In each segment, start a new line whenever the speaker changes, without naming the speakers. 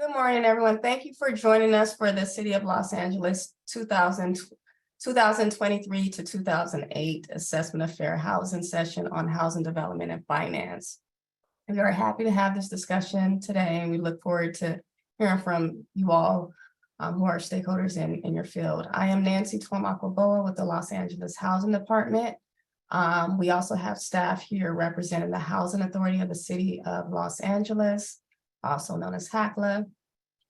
Good morning, everyone. Thank you for joining us for the City of Los Angeles 2023 to 2008 Assessment of Fair Housing Session on Housing Development and Finance. We are happy to have this discussion today, and we look forward to hearing from you all who are stakeholders in your field. I am Nancy Tuamaco-Boa with the Los Angeles Housing Department. We also have staff here representing the Housing Authority of the City of Los Angeles, also known as HACLA.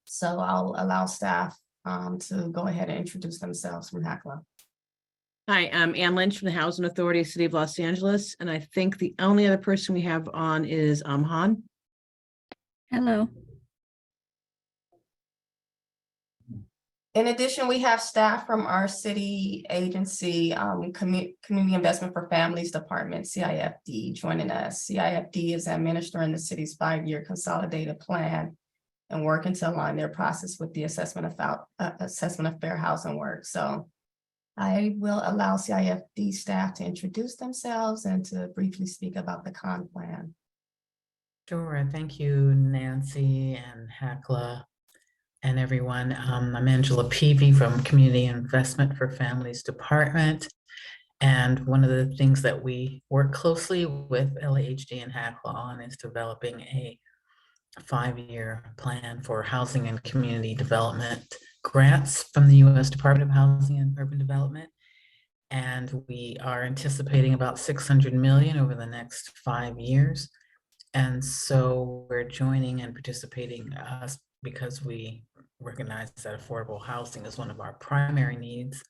So I'll allow staff to go ahead and introduce themselves from HACLA.
Hi, I'm Ann Lynch from the Housing Authority, City of Los Angeles, and I think the only other person we have on is Han.
Hello.
In addition, we have staff from our city agency, Community Investment for Families Department, CIFD, joining us. CIFD is administering the city's 5-year consolidated plan and working to align their process with the assessment of fair housing work. So I will allow CIFD staff to introduce themselves and to briefly speak about the CON plan.
Sure, thank you, Nancy and HACLA and everyone. I'm Angela Peavy from Community Investment for Families Department. And one of the things that we work closely with LAHD and HACLA on is developing a 5-year plan for housing and community development grants from the U.S. Department of Housing and Urban Development. And we are anticipating about $600 million over the next 5 years. And so we're joining and participating because we recognize that affordable housing is one of our primary needs,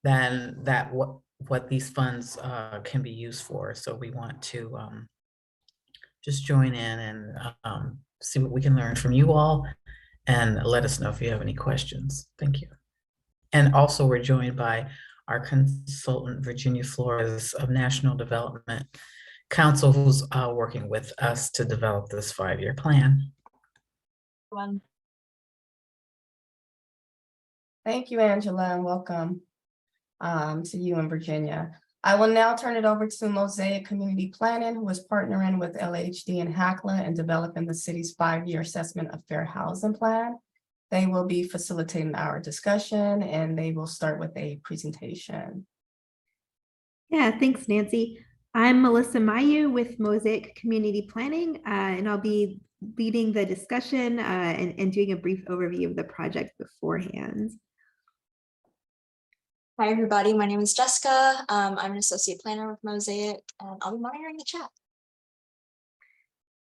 then what these funds can be used for. So we want to just join in and see what we can learn from you all, and let us know if you have any questions. Thank you. And also we're joined by our consultant, Virginia Flores of National Development Council, who's working with us to develop this 5-year plan.
Thank you, Angela, and welcome to you and Virginia. I will now turn it over to Mosaic Community Planning, who is partnering with LHD and HACLA in developing the city's 5-year assessment of fair housing plan. They will be facilitating our discussion, and they will start with a presentation.
Yeah, thanks, Nancy. I'm Melissa Mayu with Mosaic Community Planning, and I'll be leading the discussion and doing a brief overview of the project beforehand.
Hi, everybody. My name is Jessica. I'm an associate planner with Mosaic, and I'll be monitoring the chat.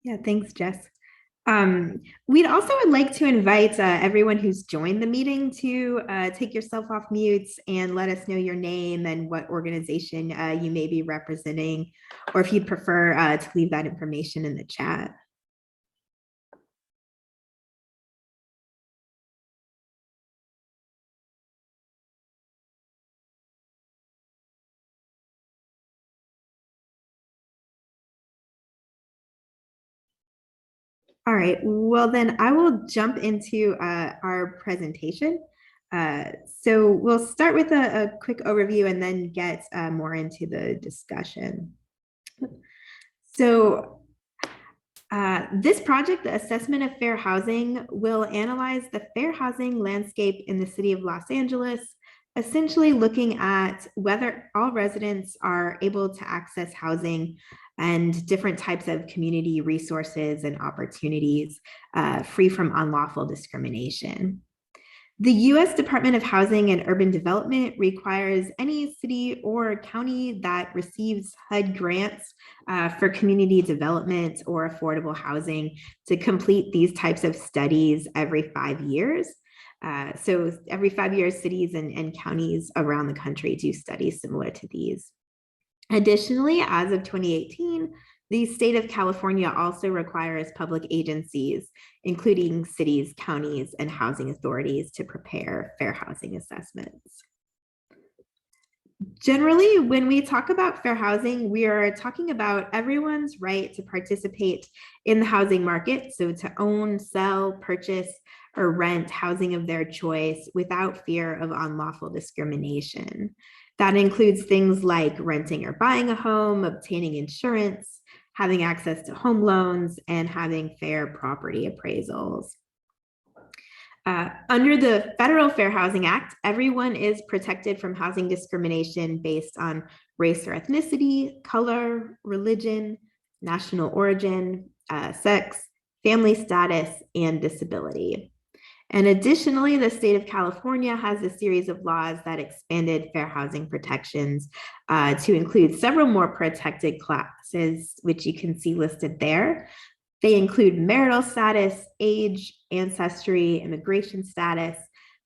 Yeah, thanks, Jess. We'd also would like to invite everyone who's joined the meeting to take yourself off mute and let us know your name and what organization you may be representing, or if you'd prefer to leave that information in the chat. All right, well then I will jump into our presentation. So we'll start with a quick overview and then get more into the discussion. So this project, the Assessment of Fair Housing, will analyze the fair housing landscape in the city of Los Angeles, essentially looking at whether all residents are able to access housing and different types of community resources and opportunities free from unlawful discrimination. The U.S. Department of Housing and Urban Development requires any city or county that receives HUD grants for community development or affordable housing to complete these types of studies every 5 years. So every 5 years, cities and counties around the country do studies similar to these. Additionally, as of 2018, the state of California also requires public agencies, including cities, counties, and housing authorities, to prepare fair housing assessments. Generally, when we talk about fair housing, we are talking about everyone's right to participate in the housing market, so to own, sell, purchase, or rent housing of their choice without fear of unlawful discrimination. That includes things like renting or buying a home, obtaining insurance, having access to home loans, and having fair property appraisals. Under the Federal Fair Housing Act, everyone is protected from housing discrimination based on race or ethnicity, color, religion, national origin, sex, family status, and disability. And additionally, the state of California has a series of laws that expanded fair housing protections to include several more protected classes, which you can see listed there. They include marital status, age, ancestry, immigration status,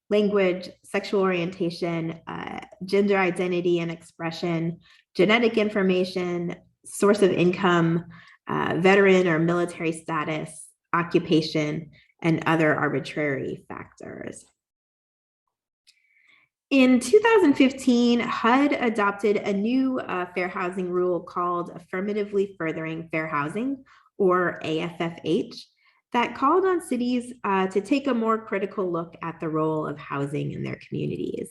language, sexual orientation, gender identity and expression, genetic information, source of income, veteran or military status, occupation, and other arbitrary factors. In 2015, HUD adopted a new fair housing rule called Affirmatively Furthering Fair Housing, or AFFH, that called on cities to take a more critical look at the role of housing in their communities.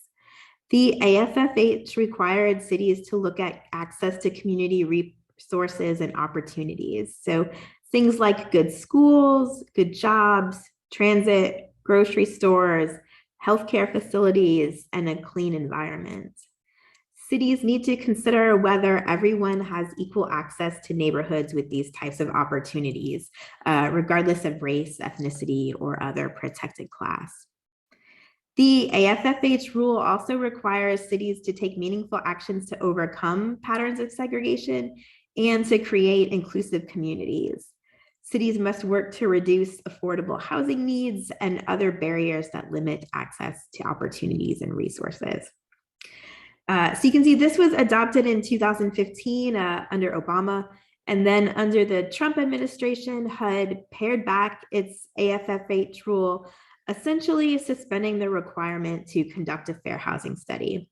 The AFFH required cities to look at access to community resources and opportunities. So things like good schools, good jobs, transit, grocery stores, healthcare facilities, and a clean environment. Cities need to consider whether everyone has equal access to neighborhoods with these types of opportunities, regardless of race, ethnicity, or other protected class. The AFFH rule also requires cities to take meaningful actions to overcome patterns of segregation and to create inclusive communities. Cities must work to reduce affordable housing needs and other barriers that limit access to opportunities and resources. So you can see this was adopted in 2015 under Obama, and then under the Trump administration, HUD pared back its AFFH rule, essentially suspending the requirement to conduct a fair housing study.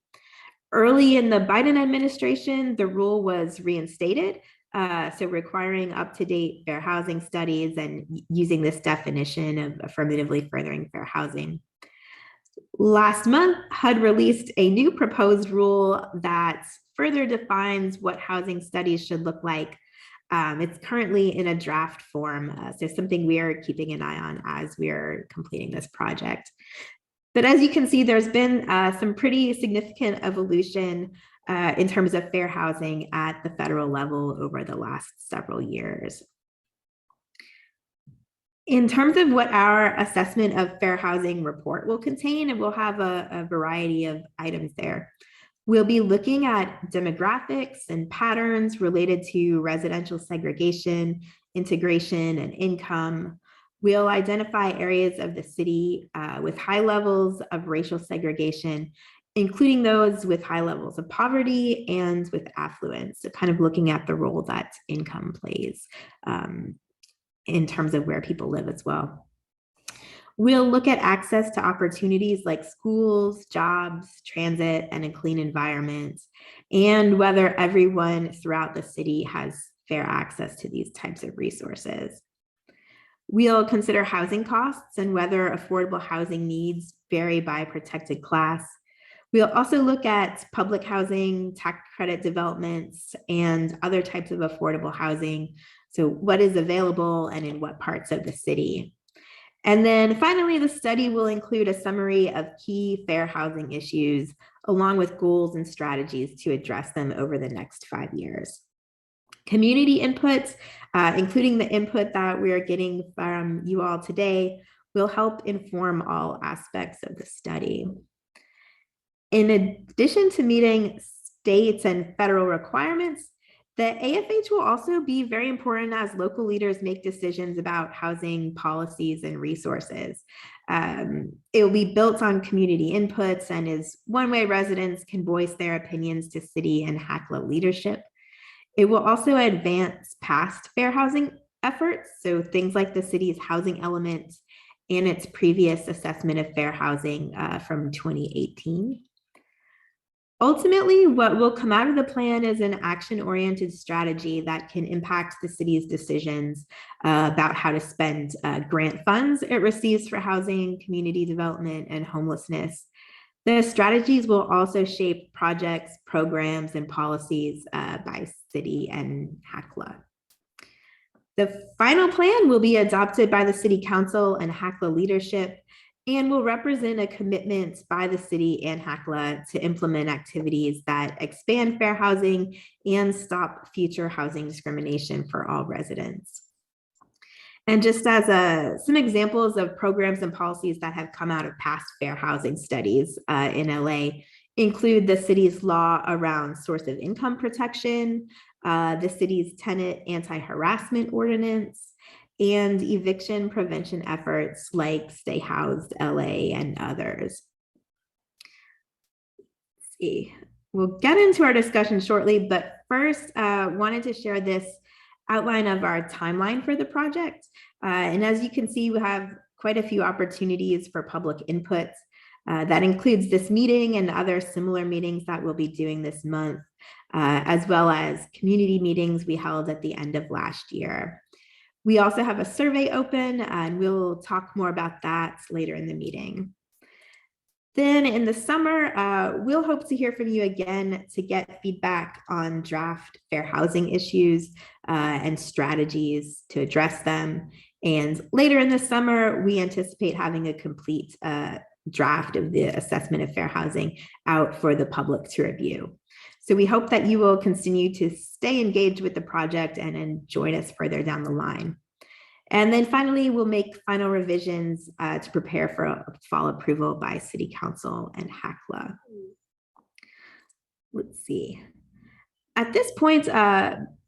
Early in the Biden administration, the rule was reinstated, so requiring up-to-date fair housing studies and using this definition of affirmatively furthering fair housing. Last month, HUD released a new proposed rule that further defines what housing studies should look like. It's currently in a draft form, so something we are keeping an eye on as we are completing this project. But as you can see, there's been some pretty significant evolution in terms of fair housing at the federal level over the last several years. In terms of what our assessment of fair housing report will contain, and we'll have a variety of items there. We'll be looking at demographics and patterns related to residential segregation, integration, and income. We'll identify areas of the city with high levels of racial segregation, including those with high levels of poverty and with affluence. So kind of looking at the role that income plays in terms of where people live as well. We'll look at access to opportunities like schools, jobs, transit, and a clean environment, and whether everyone throughout the city has fair access to these types of resources. We'll consider housing costs and whether affordable housing needs vary by protected class. We'll also look at public housing, tax credit developments, and other types of affordable housing. So what is available and in what parts of the city. And then finally, the study will include a summary of key fair housing issues, along with goals and strategies to address them over the next 5 years. Community input, including the input that we are getting from you all today, will help inform all aspects of the study. In addition to meeting states and federal requirements, the AFH will also be very important as local leaders make decisions about housing policies and resources. It will be built on community inputs and is one way residents can voice their opinions to city and HACLA leadership. It will also advance past fair housing efforts, so things like the city's housing element and its previous assessment of fair housing from 2018. Ultimately, what will come out of the plan is an action-oriented strategy that can impact the city's decisions about how to spend grant funds it receives for housing, community development, and homelessness. The strategies will also shape projects, programs, and policies by city and HACLA. The final plan will be adopted by the City Council and HACLA leadership and will represent a commitment by the city and HACLA to implement activities that expand fair housing and stop future housing discrimination for all residents. And just as some examples of programs and policies that have come out of past fair housing studies in LA include the city's law around source of income protection, the city's tenant anti-harassment ordinance, and eviction prevention efforts like Stay Housed LA and others. Let's see. We'll get into our discussion shortly, but first wanted to share this outline of our timeline for the project. And as you can see, we have quite a few opportunities for public input. That includes this meeting and other similar meetings that we'll be doing this month, as well as community meetings we held at the end of last year. We also have a survey open, and we'll talk more about that later in the meeting. Then in the summer, we'll hope to hear from you again to get feedback on draft fair housing issues and strategies to address them. And later in the summer, we anticipate having a complete draft of the assessment of fair housing out for the public to review. So we hope that you will continue to stay engaged with the project and join us further down the line. And then finally, we'll make final revisions to prepare for a fall approval by City Council and HACLA. Let's see. At this point,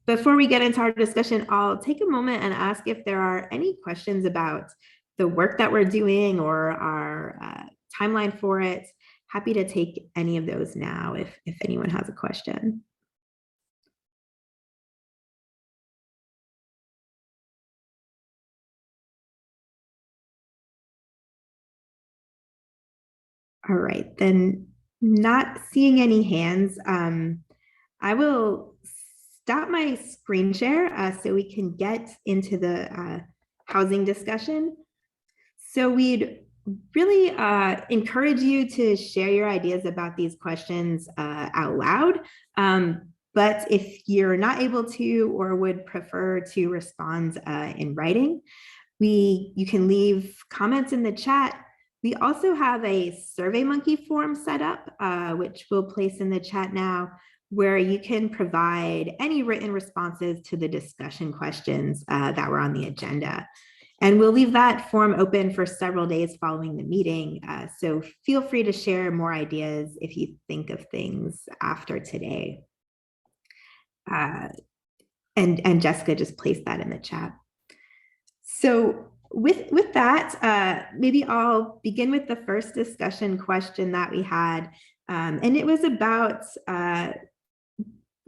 before we get into our discussion, I'll take a moment and ask if there are any questions about the work that we're doing or our timeline for it. Happy to take any of those now if anyone has a question. All right, then not seeing any hands, I will stop my screen share so we can get into the housing discussion. So we'd really encourage you to share your ideas about these questions out loud. But if you're not able to or would prefer to respond in writing, you can leave comments in the chat. We also have a SurveyMonkey form set up, which we'll place in the chat now, where you can provide any written responses to the discussion questions that were on the agenda. And we'll leave that form open for several days following the meeting. So feel free to share more ideas if you think of things after today. And Jessica just placed that in the chat. So with that, maybe I'll begin with the first discussion question that we had. And it was about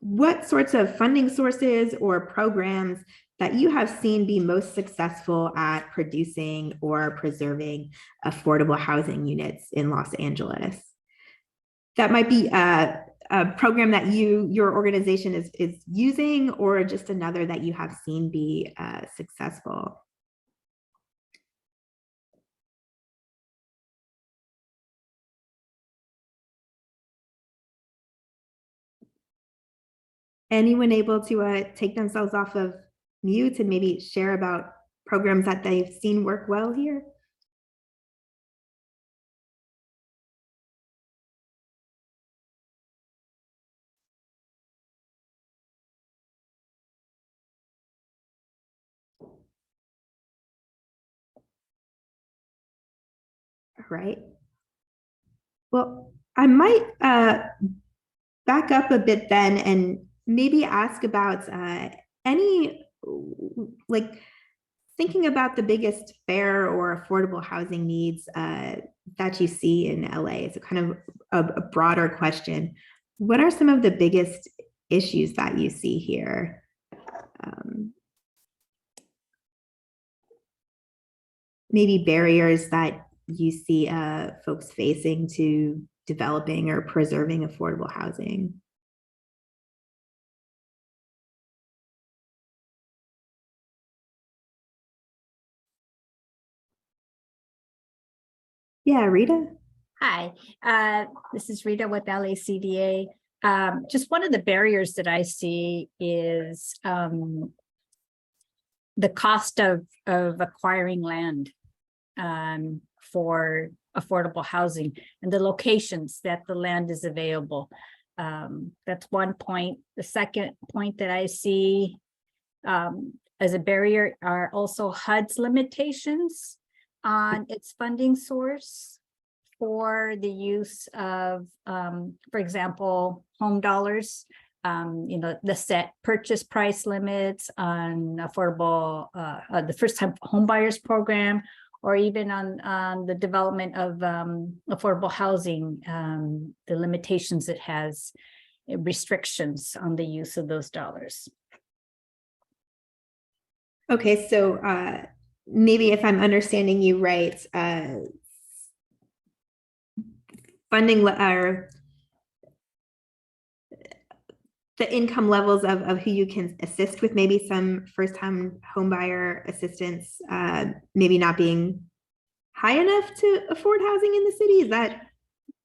what sorts of funding sources or programs that you have seen be most successful at producing or preserving affordable housing units in Los Angeles. That might be a program that your organization is using, or just another that you have seen be successful. Anyone able to take themselves off of mute and maybe share about programs that they've seen work well here? All right. Well, I might back up a bit then and maybe ask about any, like, thinking about the biggest fair or affordable housing needs that you see in LA. It's a kind of a broader question. What are some of the biggest issues that you see here? Maybe barriers that you see folks facing to developing or preserving affordable housing. Yeah, Rita.
Hi, this is Rita with LACDA. Just one of the barriers that I see is the cost of acquiring land for affordable housing and the locations that the land is available. That's one point. The second point that I see as a barrier are also HUD's limitations on its funding source for the use of, for example, home dollars. The set purchase price limits on affordable, the first time home buyers program, or even on the development of affordable housing, the limitations it has, restrictions on the use of those dollars.
Okay, so maybe if I'm understanding you right, funding or the income levels of who you can assist with, maybe some first-time homebuyer assistance, maybe not being high enough to afford housing in the city. Is that?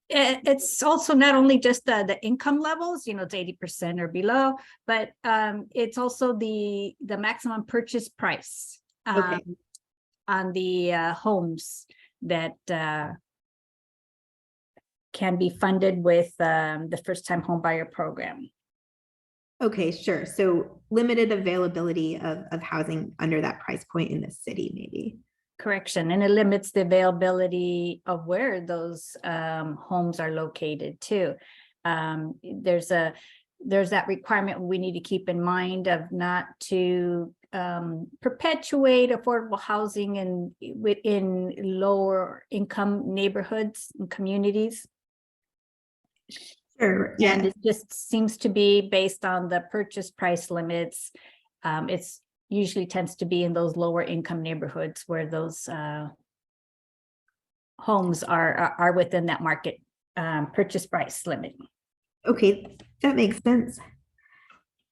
It's also not only just the income levels, it's 80% or below, but it's also the maximum purchase price
Okay.
on the homes that can be funded with the first-time homebuyer program.
Okay, sure. So limited availability of housing under that price point in the city, maybe.
Correction, and it limits the availability of where those homes are located too. There's that requirement we need to keep in mind of not to perpetuate affordable housing within lower income neighborhoods and communities.
Sure.
And
Yeah.
it just seems to be based on the purchase price limits. It's usually tends to be in those lower income neighborhoods where those homes are within that market purchase price limit.
Okay, that makes sense.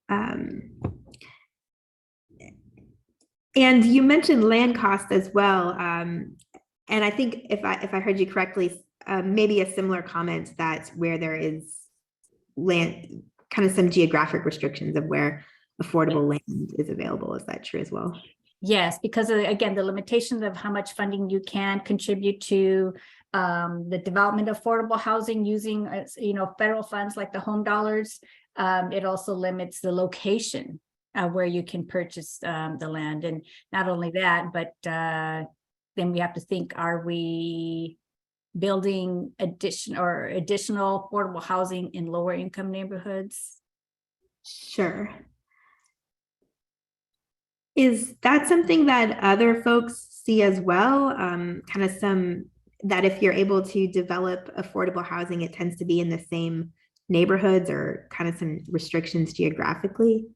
And you mentioned land cost as well. And I think if I heard you correctly, maybe a similar comment that where there is land, kind of some geographic restrictions of where affordable land is available. Is that true as well?
Yes, because again, the limitations of how much funding you can contribute to the development of affordable housing using, federal funds like the home dollars. It also limits the location where you can purchase the land. And not only that, but then we have to think, are we building additional affordable housing in lower income neighborhoods?
Sure. Is that something that other folks see as well? Kind of that if you're able to develop affordable housing, it tends to be in the same neighborhoods, or kind of some restrictions geographically?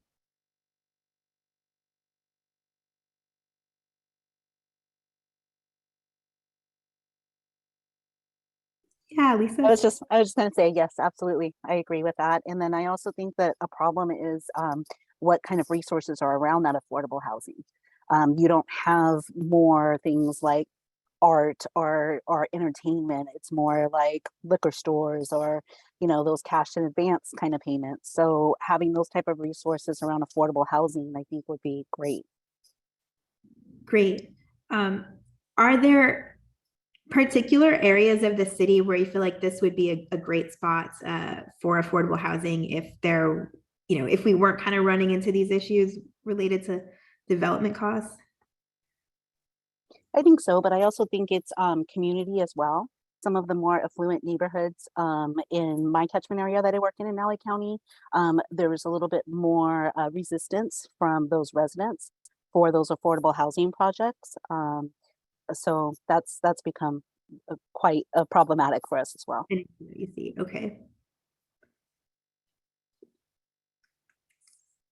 Yeah, Lisa.
I was just going to say, yes, absolutely. I agree with that. And then I also think that a problem is what kind of resources are around that affordable housing. You don't have more things like art or entertainment. It's more like liquor stores or, those cash in advance kind of payments. So having those type of resources around affordable housing, I think would be great.
Great. Are there particular areas of the city where you feel like this would be a great spot for affordable housing if if we weren't kind of running into these issues related to development costs?
I think so, but I also think it's community as well. Some of the more affluent neighborhoods in my catchment area that I work in LA County, there was a little bit more resistance from those residents for those affordable housing projects. So that's become quite problematic for us as well.
You see, okay.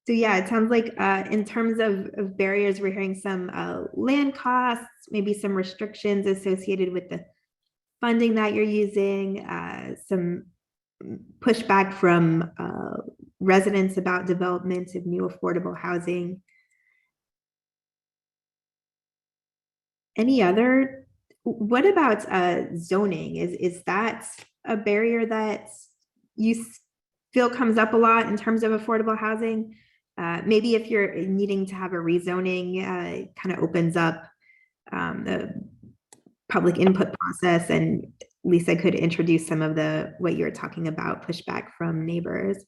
So yeah, it sounds like in terms of barriers, we're hearing some land costs, maybe some restrictions associated with the funding that you're using, some pushback from residents about development of new affordable housing. What about zoning? Is that a barrier that you feel comes up a lot in terms of affordable housing? maybe if you're needing to have a rezoning, kind of opens up the public input process, and Lisa could introduce some of what you're talking about, pushback from neighbors.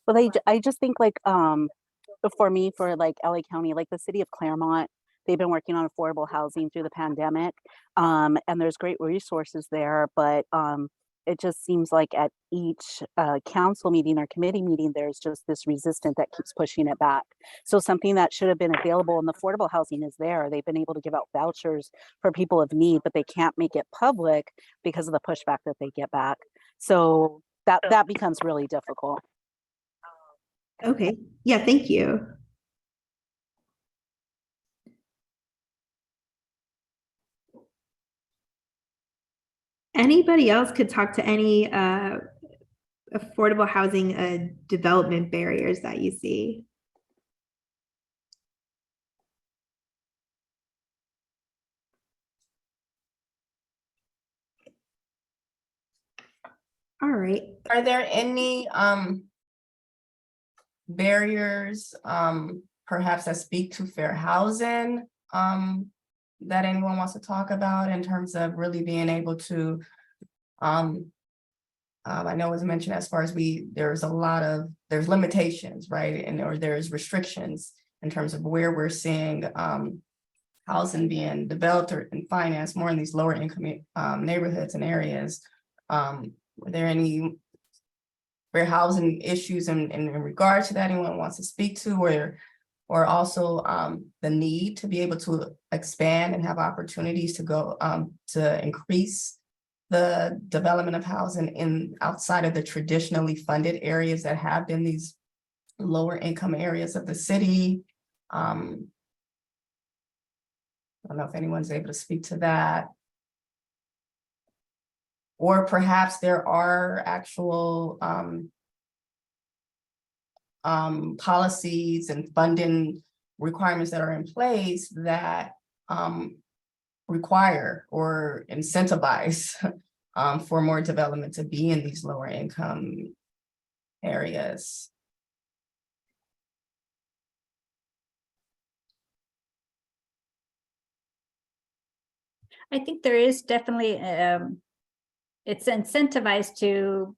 But I just think like, for me, for like LA County, like the city of Claremont, they've been working on affordable housing through the pandemic. And there's great resources there, but it just seems like at each council meeting or committee meeting, there's just this resistance that keeps pushing it back. So something that should have been available in the affordable housing is there. They've been able to give out vouchers for people of need, but they can't make it public because of the pushback that they get back. So that becomes really difficult.
Okay, yeah, thank you. Anybody else could talk to any affordable housing development barriers that you see? All right.
Are there any barriers perhaps that speak to fair housing that anyone wants to talk about in terms of really being able to I know it was mentioned as far as there's limitations, right? Or there's restrictions in terms of where we're seeing housing being developed or financed more in these lower income neighborhoods and areas. Are there any fair housing issues in regard to that anyone wants to speak to, or also the need to be able to expand and have opportunities to go to increase the development of housing outside of the traditionally funded areas that have been these lower income areas of the city? I don't know if anyone's able to speak to that. Or perhaps there are actual policies and funding requirements that are in place that require or incentivize for more development to be in these lower income areas.
I think there is definitely, it's incentivized to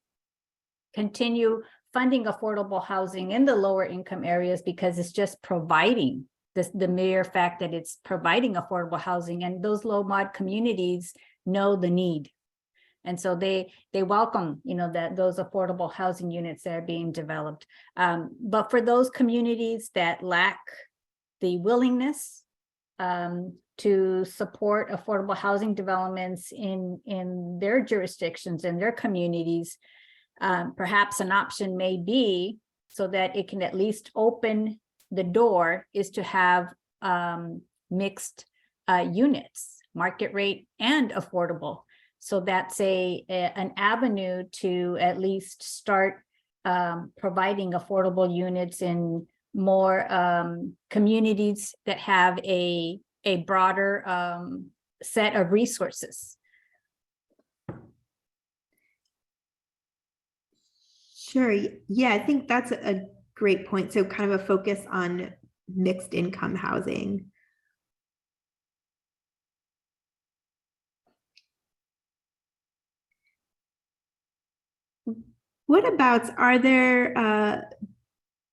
continue funding affordable housing in the lower income areas because it's just providing the mere fact that it's providing affordable housing, and those low mod communities know the need. And so they welcome, those affordable housing units that are being developed. But for those communities that lack the willingness to support affordable housing developments in their jurisdictions and their communities, perhaps an option may be, so that it can at least open the door, is to have mixed units, market rate and affordable. So that's an avenue to at least start providing affordable units in more communities that have a broader set of resources.
Sure. Yeah, I think that's a great point. So kind of a focus on mixed income housing. What about, are there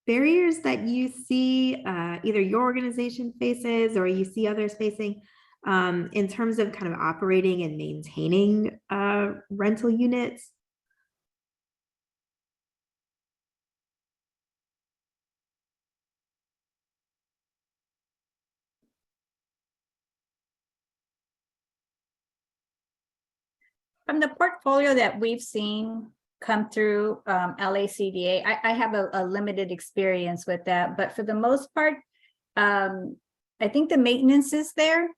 barriers that you see either your organization faces or you see others facing in terms of kind of operating and maintaining rental units?
From the portfolio that we've seen come through LACDA, I have a limited experience with that, but for the most part, I think the maintenance is there.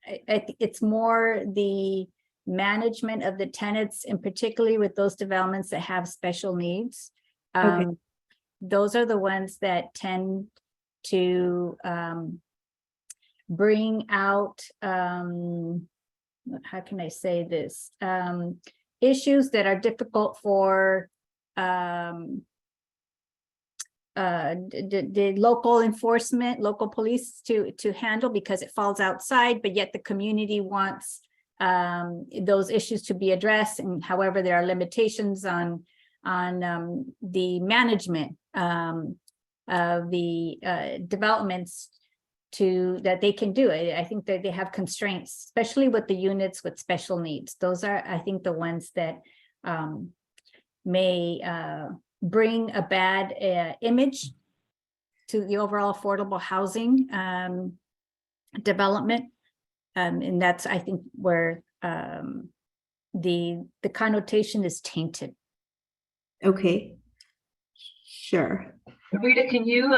It's more the management of the tenants, and particularly with those developments that have special needs.
Okay.
Those are the ones that tend to bring out how can I say this? Issues that are difficult for the local enforcement, local police to handle because it falls outside, but yet the community wants those issues to be addressed. And however, there are limitations on the management of the developments that they can do. I think that they have constraints, especially with the units with special needs. Those are, I think, the ones that may bring a bad image to the overall affordable housing development. And that's, I think, where the connotation is tainted.
Okay, sure.
Rita, can you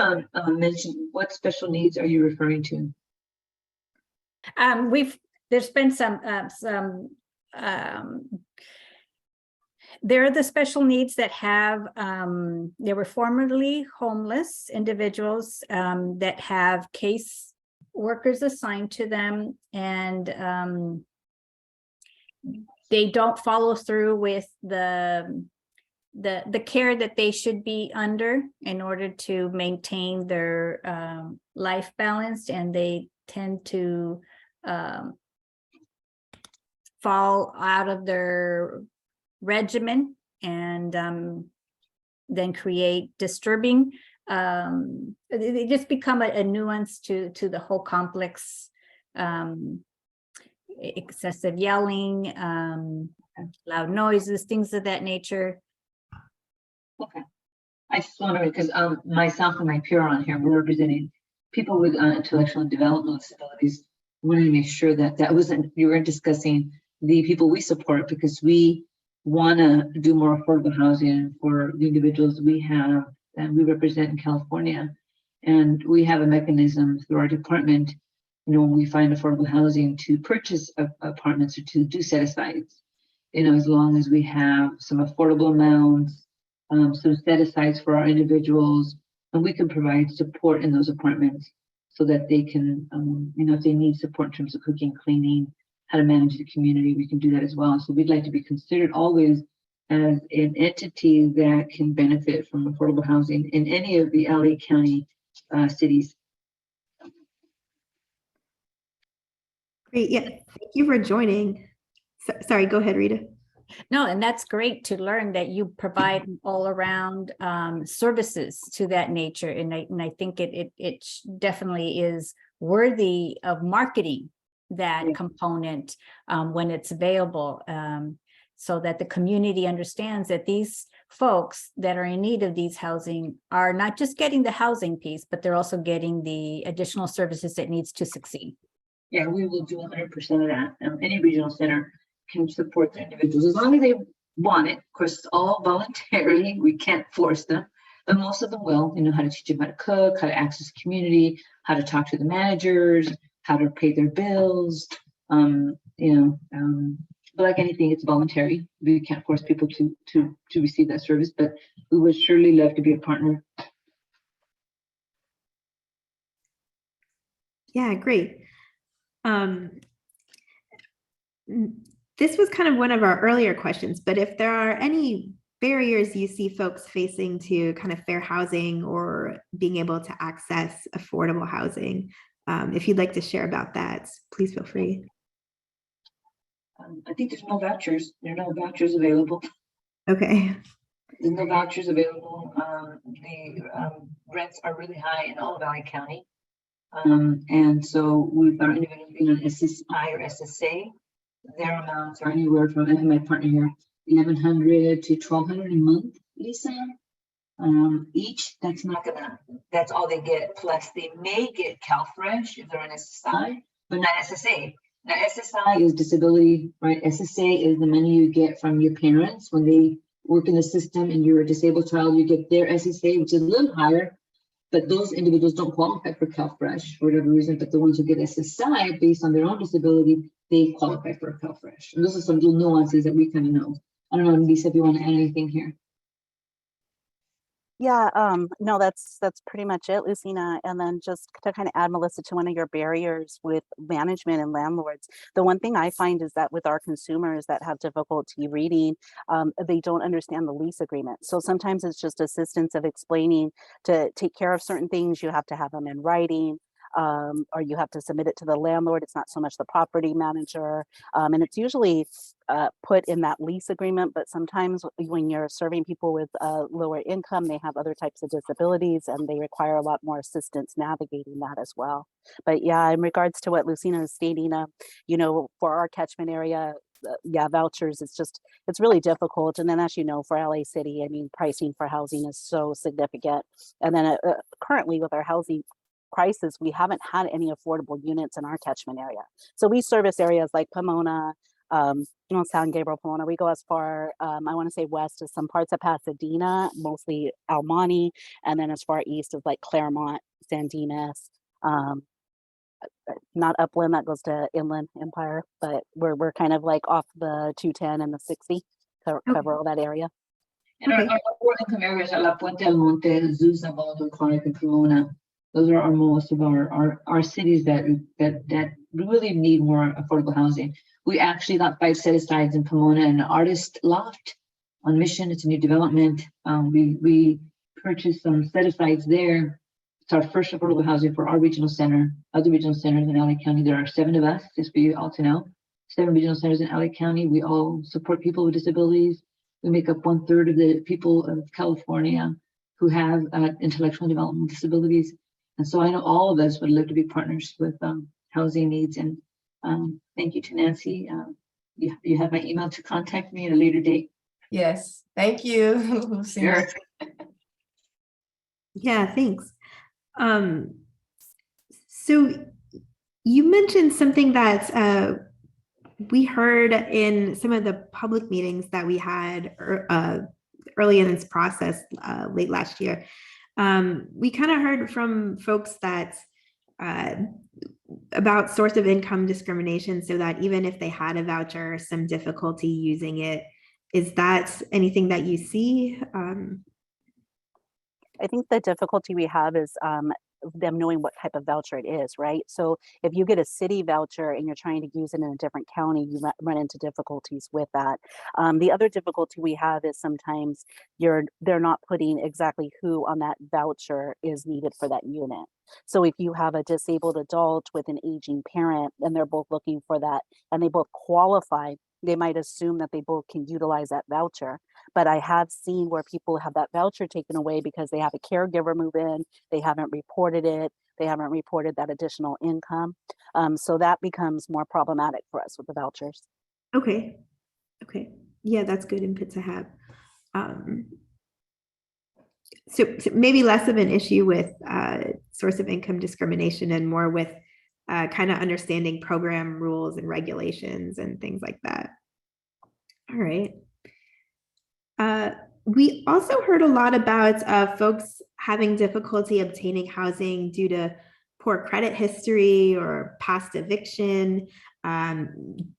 mention what special needs are you referring to?
There's been some there are the special needs that have they were formerly homeless individuals that have case workers assigned to them, and they don't follow through with the care that they should be under in order to maintain their life balanced, and they tend to fall out of their regimen and then create disturbing. They just become a nuance to the whole complex. Excessive yelling, loud noises, things of that nature.
Okay. I just wonder because myself and my peer on here, we're representing people with intellectual and developmental disabilities. We wanted to make sure that that wasn't, you were discussing the people we support because we want to do more affordable housing for the individuals we have and we represent in California. And we have a mechanism through our department, you know, when we find affordable housing to purchase apartments or to do set-asides, you know, as long as we have some affordable amounts, some set-asides for our individuals, and we can provide support in those apartments so that they can, you know, if they need support in terms of cooking, cleaning, how to manage the community, we can do that as well. So we'd like to be considered always as an entity that can benefit from affordable housing in any of the LA County cities.
Great. Yeah. Thank you for joining. Sorry, go ahead, Rita.
No, and that's great to learn that you provide all around services to that nature. And I think it definitely is worthy of marketing that component when it's available, so that the community understands that these folks that are in need of these housing are not just getting the housing piece, but they're also getting the additional services that needs to succeed.
Yeah, we will do 100% of that. Any regional center can support the individuals as long as they want it. Of course, it's all voluntary. We can't force them, but most of them will. You know, how to teach them how to cook, how to access community, how to talk to the managers, how to pay their bills. But like anything, it's voluntary. We can't force people to receive that service, but we would surely love to be a partner.
Yeah, great. This was kind of one of our earlier questions, but if there are any barriers you see folks facing to kind of fair housing or being able to access affordable housing, if you'd like to share about that, please feel free.
I think there's no vouchers. There are no vouchers available.
Okay.
There's no vouchers available. The rents are really high in all of LA County. And so with our individuals being on SSI or SSA, their amounts are anywhere from, I have my partner here, $1,100 to $1,200 a month, Lisa. Each, that's all they get. Plus they may get CalFresh if they're on SSI, but not SSA. Now SSI is disability, right? SSA is the money you get from your parents when they work in the system and you're a disabled child, you get their SSA, which is a little higher, but those individuals don't qualify for CalFresh for whatever reason, but the ones who get SSI based on their own disability, they qualify for CalFresh. And those are some little nuances that we kind of know. I don't know, Lisa, if you want to add anything here.
Yeah, no, that's pretty much it, Lucina. And then just to kind of add, Melissa, to one of your barriers with management and landlords, the one thing I find is that with our consumers that have difficulty reading, they don't understand the lease agreement. So sometimes it's just assistance of explaining to take care of certain things. You have to have them in writing. Or you have to submit it to the landlord. It's not so much the property manager. And it's usually put in that lease agreement, but sometimes when you're serving people with lower income, they have other types of disabilities and they require a lot more assistance navigating that as well. But yeah, in regards to what Lucina is stating, you know, for our catchment area, yeah, vouchers, it's really difficult. And then as you know, for LA City, I mean, pricing for housing is so significant. And then currently with our housing crisis, we haven't had any affordable units in our catchment area. So we service areas like Pomona, you know, San Gabriel, Pomona. We go as far, I want to say west as some parts of Pasadena, mostly El Monte, and then as far east as like Claremont, San Dimas, not Upland, that goes to Inland Empire, but we're kind of like off the 210 and the 60, cover all that area.
And
Okay.
our lower income areas are La Puente del Monte, Azusa, Baldwin, Clark, and Pomona. Those are most of our cities that really need more affordable housing. We actually got 5 set-asides in Pomona and an artist loft on Mission. It's a new development. We purchased some set-asides there. It's our first affordable housing for our regional center. Other regional centers in LA County, there are 7 of us, just for you all to know. 7 regional centers in LA County. We all support people with disabilities. We make up 1/3 of the people of California who have intellectual and developmental disabilities. And so I know all of us would love to be partners with housing needs. And thank you to Nancy. You have my email to contact me at a later date.
Yes, thank you. Lucina.
Sure.
Yeah, thanks. So you mentioned something that we heard in some of the public meetings that we had early in this process late last year. We kind of heard from folks that about source of income discrimination, so that even if they had a voucher, some difficulty using it. Is that anything that you see?
I think the difficulty we have is them knowing what type of voucher it is, right? So if you get a city voucher and you're trying to use it in a different county, you run into difficulties with that. The other difficulty we have is sometimes they're not putting exactly who on that voucher is needed for that unit. So if you have a disabled adult with an aging parent and they're both looking for that and they both qualify, they might assume that they both can utilize that voucher. But I have seen where people have that voucher taken away because they have a caregiver move in, they haven't reported it, they haven't reported that additional income. So that becomes more problematic for us with the vouchers.
Okay. Yeah, that's good input to have. So maybe less of an issue with source of income discrimination and more with kind of understanding program rules and regulations and things like that. All right. We also heard a lot about folks having difficulty obtaining housing due to poor credit history or past eviction,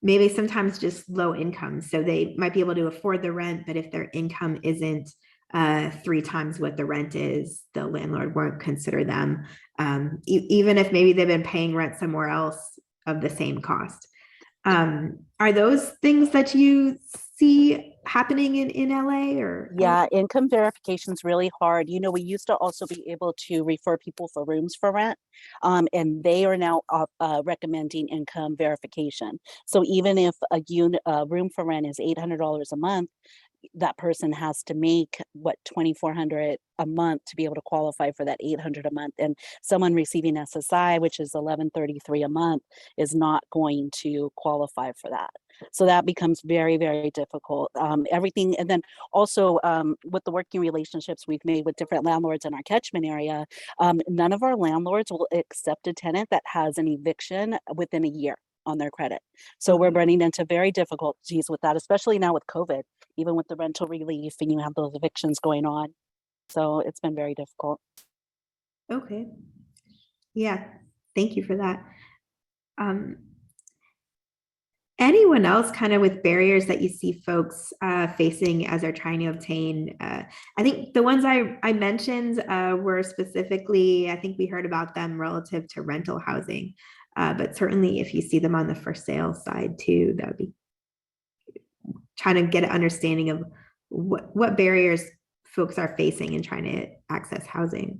maybe sometimes just low income. So they might be able to afford the rent, but if their income isn't 3 times what the rent is, the landlord won't consider them, even if maybe they've been paying rent somewhere else of the same cost. Are those things that you see happening in LA or?
Yeah, income verification is really hard. You know, we used to also be able to refer people for rooms for rent, and they are now recommending income verification. So even if a room for rent is $800 a month, that person has to make what $2,400 a month to be able to qualify for that $800 a month. And someone receiving SSI, which is $1,133 a month, is not going to qualify for that. So that becomes very, very difficult. Everything, and then also with the working relationships we've made with different landlords in our catchment area, none of our landlords will accept a tenant that has an eviction within a year on their credit. So we're running into very difficulties with that, especially now with COVID, even with the rental relief and you have those evictions going on. So it's been very difficult.
Okay. Yeah, thank you for that. anyone else kind of with barriers that you see folks facing as they're trying to obtain? I think the ones I mentioned were specifically, I think we heard about them relative to rental housing, but certainly if you see them on the for sale side too, that would be trying to get an understanding of what barriers folks are facing in trying to access housing.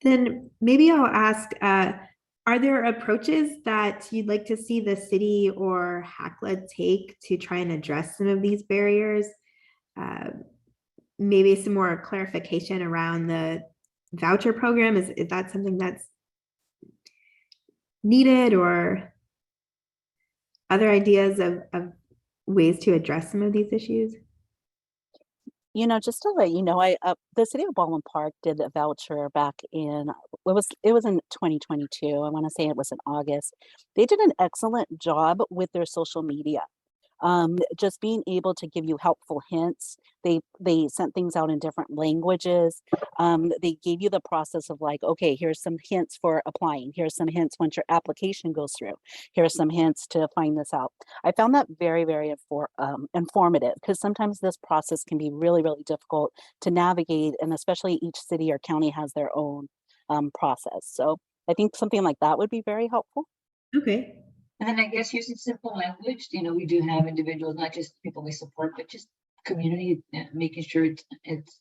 Then maybe I'll ask, are there approaches that you'd like to see the city or HACLA take to try and address some of these barriers? Maybe some more clarification around the voucher program. Is that something that's needed, or other ideas of ways to address some of these issues?
You know, just to let you know, the city of Baldwin Park did a voucher back in it was in 2022. I want to say it was in August. They did an excellent job with their social media. Just being able to give you helpful hints. They sent things out in different languages. They gave you the process of like, okay, here's some hints for applying. Here's some hints once your application goes through. Here's some hints to find this out. I found that very, very informative, because sometimes this process can be really, really difficult to navigate, and especially each city or county has their own process. So I think something like that would be very helpful.
Okay.
And then I guess using simple language, we do have individuals, not just people we support, but just community, making sure it's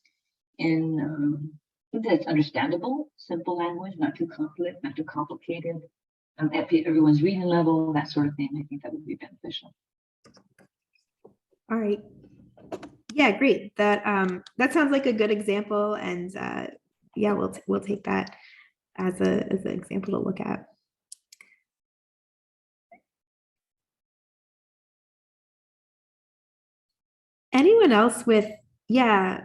in that's understandable, simple language, not too complex, not too complicated. At everyone's reading level, that sort of thing. I think that would be beneficial.
All right. Yeah, great. That sounds like a good example, and yeah, we'll take that as an example to look at. Anyone else with, yeah,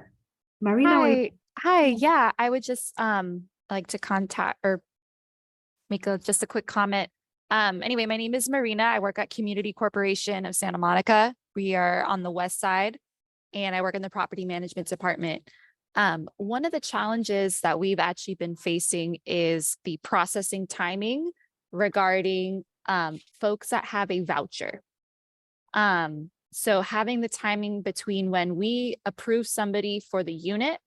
Marina?
Hi, yeah, I would just like to contact or make just a quick comment. Anyway, my name is Marina. I work at Community Corporation of Santa Monica. We are on the west side, and I work in the property management department. One of the challenges that we've actually been facing is the processing timing regarding folks that have a voucher. So having the timing between when we approve somebody for the unit,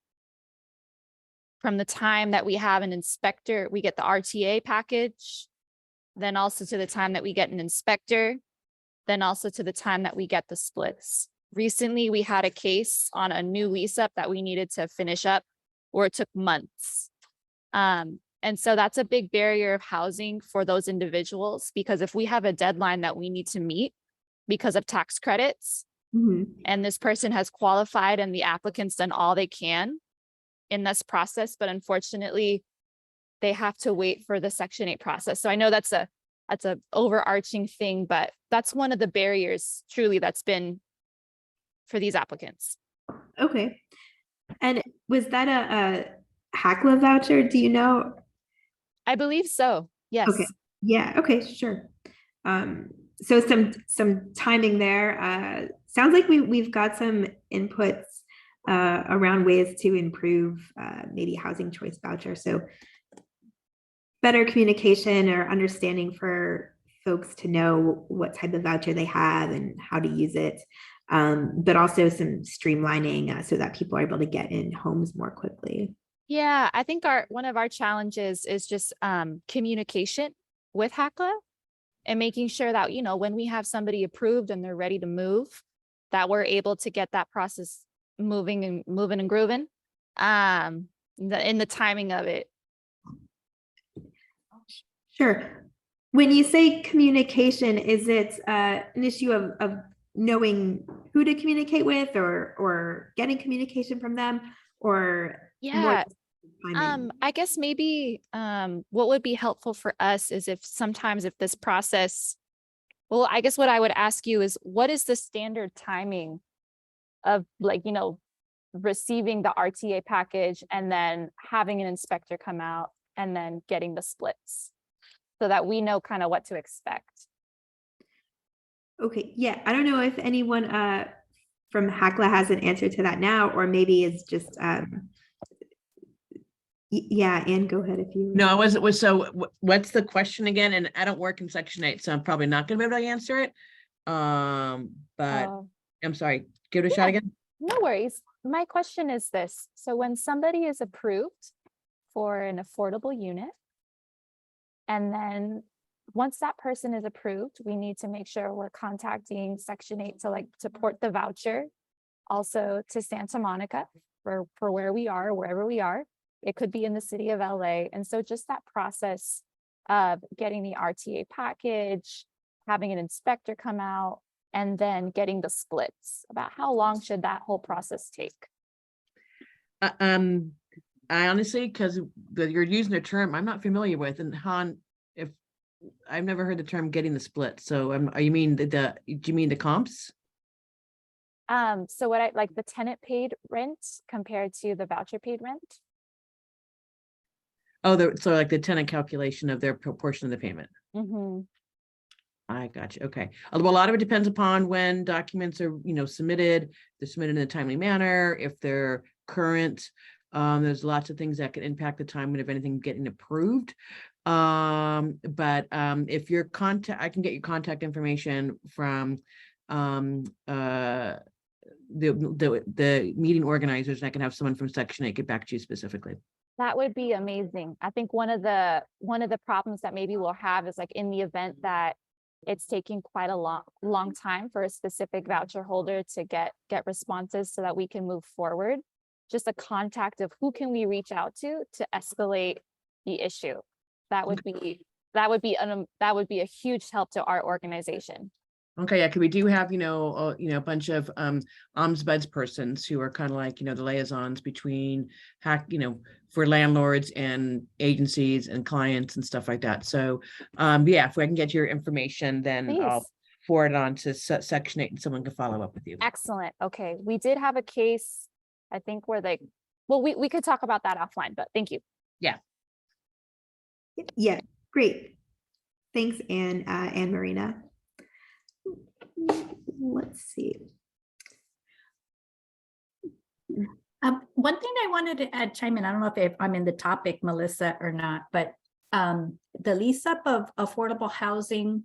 from the time that we have an inspector, we get the RTA package, then also to the time that we get an inspector, then also to the time that we get the splits. Recently, we had a case on a new lease up that we needed to finish up, where it took months. And so that's a big barrier of housing for those individuals, because if we have a deadline that we need to meet because of tax credits, and this person has qualified and the applicant's done all they can in this process, but unfortunately they have to wait for the Section 8 process. So I know that's a overarching thing, but that's one of the barriers truly that's been for these applicants.
Okay. And was that a HACLA voucher? Do you know?
I believe so. Yes.
Okay. Yeah. Okay. Sure. So some timing there. Sounds like we've got some inputs around ways to improve maybe housing choice voucher. So better communication or understanding for folks to know what type of voucher they have and how to use it. But also some streamlining so that people are able to get in homes more quickly.
Yeah, I think one of our challenges is just communication with HACLA, and making sure that, when we have somebody approved and they're ready to move, that we're able to get that process moving and grooving in the timing of it.
Sure. When you say communication, is it an issue of knowing who to communicate with, or getting communication from them, or
yeah, I guess maybe what would be helpful for us is if this process, well, I guess what I would ask you is, what is the standard timing of receiving the RTA package and then having an inspector come out and then getting the splits, so that we know kind of what to expect?
Okay, yeah, I don't know if anyone from Hakla has an answer to that now, or maybe it's just, yeah, Anne, go ahead if you.
No, it was so what's the question again? And I don't work in section 8, so I'm probably not gonna be able to answer it. But I'm sorry, give it a shot again.
No worries. My question is this. So when somebody is approved for an affordable unit, and then once that person is approved, we need to make sure we're contacting Section 8 to like support the voucher, also to Santa Monica for where we are, wherever we are. It could be in the city of LA. And so just that process of getting the RTA package, having an inspector come out, and then getting the splits, about how long should that whole process take?
I honestly, because you're using a term I'm not familiar with, and Han, if I've never heard the term getting the split. So you mean do you mean the comps?
So what I like the tenant paid rent compared to the voucher paid rent.
Oh, so like the tenant calculation of their proportion of the payment.
Mm-hmm.
I got you. Okay. Well, a lot of it depends upon when documents are, submitted. They're submitted in a timely manner. If they're current, there's lots of things that can impact the timing of anything getting approved. But if your I can get your contact information from the meeting organizers, and I can have someone from Section 8 get back to you specifically.
That would be amazing. I think one of the problems that maybe we'll have is like in the event that it's taking quite a long time for a specific voucher holder to get responses so that we can move forward. Just a contact of who can we reach out to escalate the issue. That would be a huge help to our organization.
Okay, yeah, because we do have, a bunch of ombudsman persons who are kind of like, the liaisons between for landlords and agencies and clients and stuff like that. So yeah, if I can get your information, then
Please.
I'll forward it on to Section 8 and someone can follow up with you.
Excellent. Okay. We did have a case, I think, where we could talk about that offline, but thank you.
Yeah.
Yeah, great. Thanks, Anne and Marina. Let's see.
One thing I wanted to add, chime in, I don't know if I'm in the topic, Melissa, or not, but the lease up of affordable housing,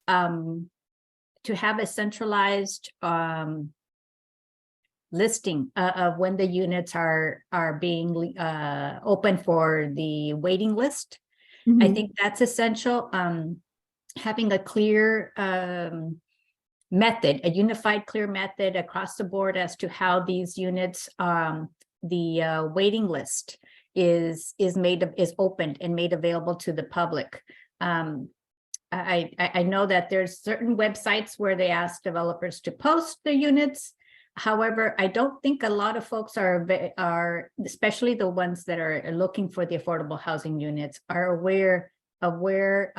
to have a centralized listing of when the units are being open for the waiting list.
Mm-hmm.
I think that's essential. Having a clear method, a unified, clear method across the board as to how these units, the waiting list is opened and made available to the public. I know that there's certain websites where they ask developers to post the units. However, I don't think a lot of folks are, especially the ones that are looking for the affordable housing units, are aware of where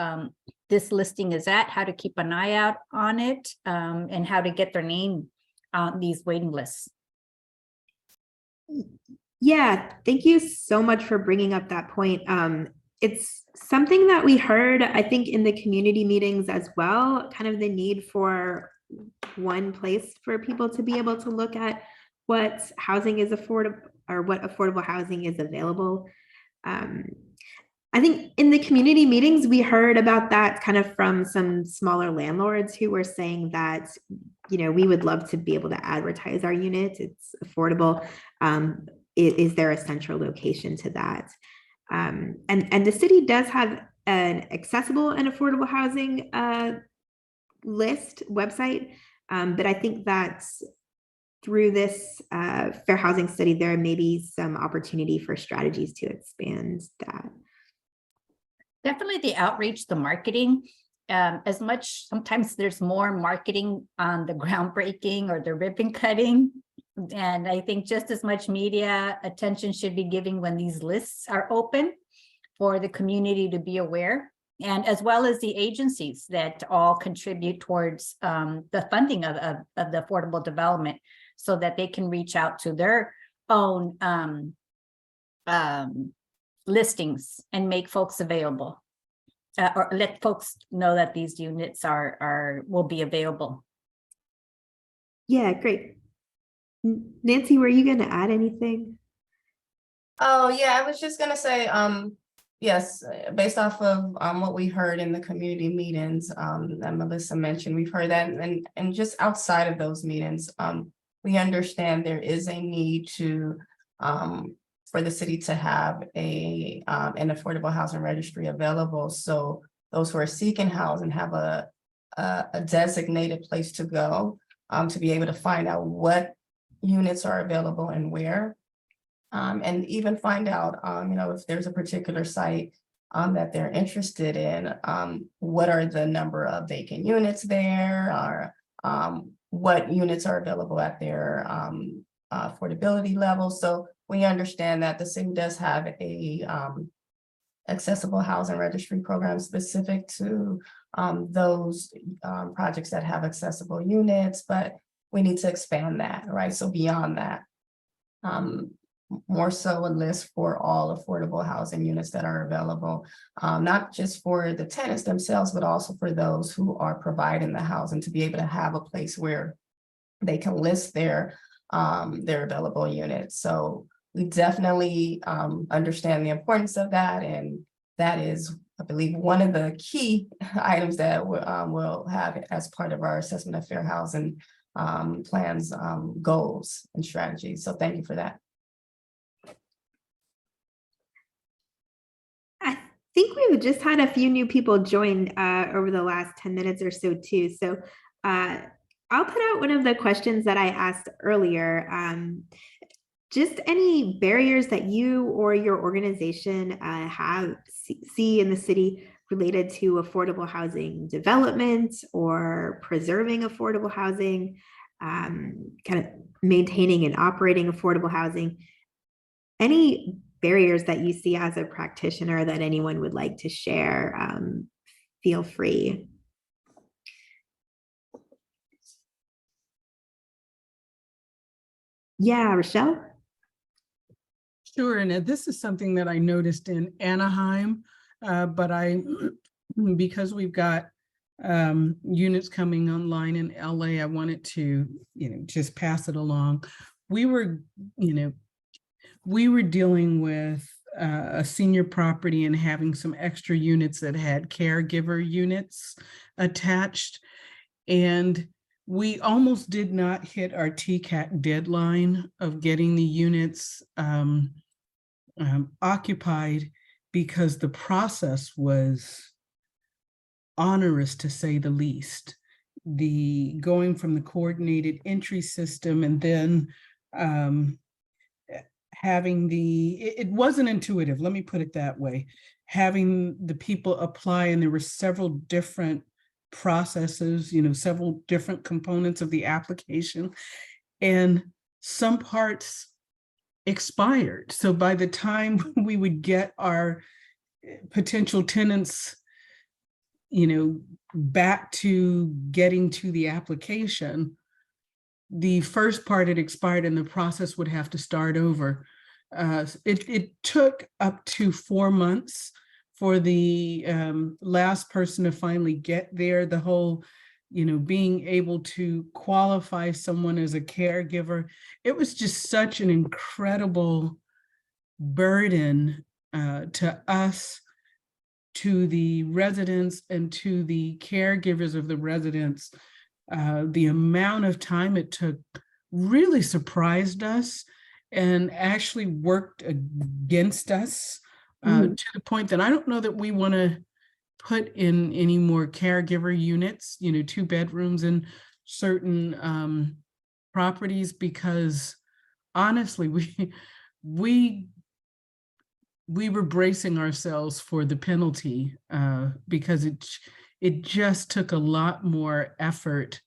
this listing is at, how to keep an eye out on it, and how to get their name on these waiting lists.
Yeah, thank you so much for bringing up that point. It's something that we heard, I think, in the community meetings as well, kind of the need for one place for people to be able to look at what housing is affordable or what affordable housing is available. I think in the community meetings, we heard about that kind of from some smaller landlords who were saying that, we would love to be able to advertise our units. It's affordable. Is there a central location to that? And the city does have an accessible and affordable housing list website. But I think that through this fair housing study, there may be some opportunity for strategies to expand that.
Definitely the outreach, the marketing, as much, sometimes there's more marketing on the groundbreaking or the ribbon cutting. And I think just as much media attention should be given when these lists are open for the community to be aware, and as well as the agencies that all contribute towards the funding of the affordable development, so that they can reach out to their own listings and make folks available, or let folks know that these units will be available.
Yeah, great. Nancy, were you going to add anything?
Oh, yeah, I was just gonna say, yes, based off of, what we heard in the community meetings, that Melissa mentioned, we've heard that, and just outside of those meetings, we understand there is a need to, for the city to have an affordable housing registry available, so those who are seeking housing have a designated place to go, to be able to find out what units are available and where. And even find out, if there's a particular site that they're interested in, what are the number of vacant units there, or what units are available at their affordability level. So we understand that the city does have a accessible housing registry program specific to those projects that have accessible units, but we need to expand that, right? So beyond that. More so a list for all affordable housing units that are available, not just for the tenants themselves, but also for those who are providing the housing, to be able to have a place where they can list their available units. So we definitely understand the importance of that, and that is, I believe, one of the key items that we'll have as part of our assessment of fair housing plans, goals and strategies. So thank you for that.
I think we've just had a few new people join over the last 10 minutes or so too. So I'll put out one of the questions that I asked earlier. Just any barriers that you or your organization see in the city related to affordable housing development or preserving affordable housing, kind of maintaining and operating affordable housing. Any barriers that you see as a practitioner that anyone would like to share, feel free. Yeah, Rochelle?
Sure, and this is something that I noticed in Anaheim, but because we've got units coming online in LA, I wanted to, just pass it along. We were dealing with a senior property and having some extra units that had caregiver units attached. And we almost did not hit our TCAT deadline of getting the units occupied, because the process was onerous, to say the least. The going from the coordinated entry system and then having it wasn't intuitive, let me put it that way. Having the people apply, and there were several different processes, several different components of the application, and some parts expired. So by the time we would get our potential tenants, back to getting to the application, the first part had expired and the process would have to start over. It took up to 4 months for the last person to finally get there. The whole, being able to qualify someone as a caregiver, it was just such an incredible burden to us, to the residents, and to the caregivers of the residents. The amount of time it took really surprised us and actually worked against us to the point that I don't know that we want to put in any more caregiver units, 2 bedrooms in certain properties, because honestly, we were bracing ourselves for the penalty because it just took a lot more effort,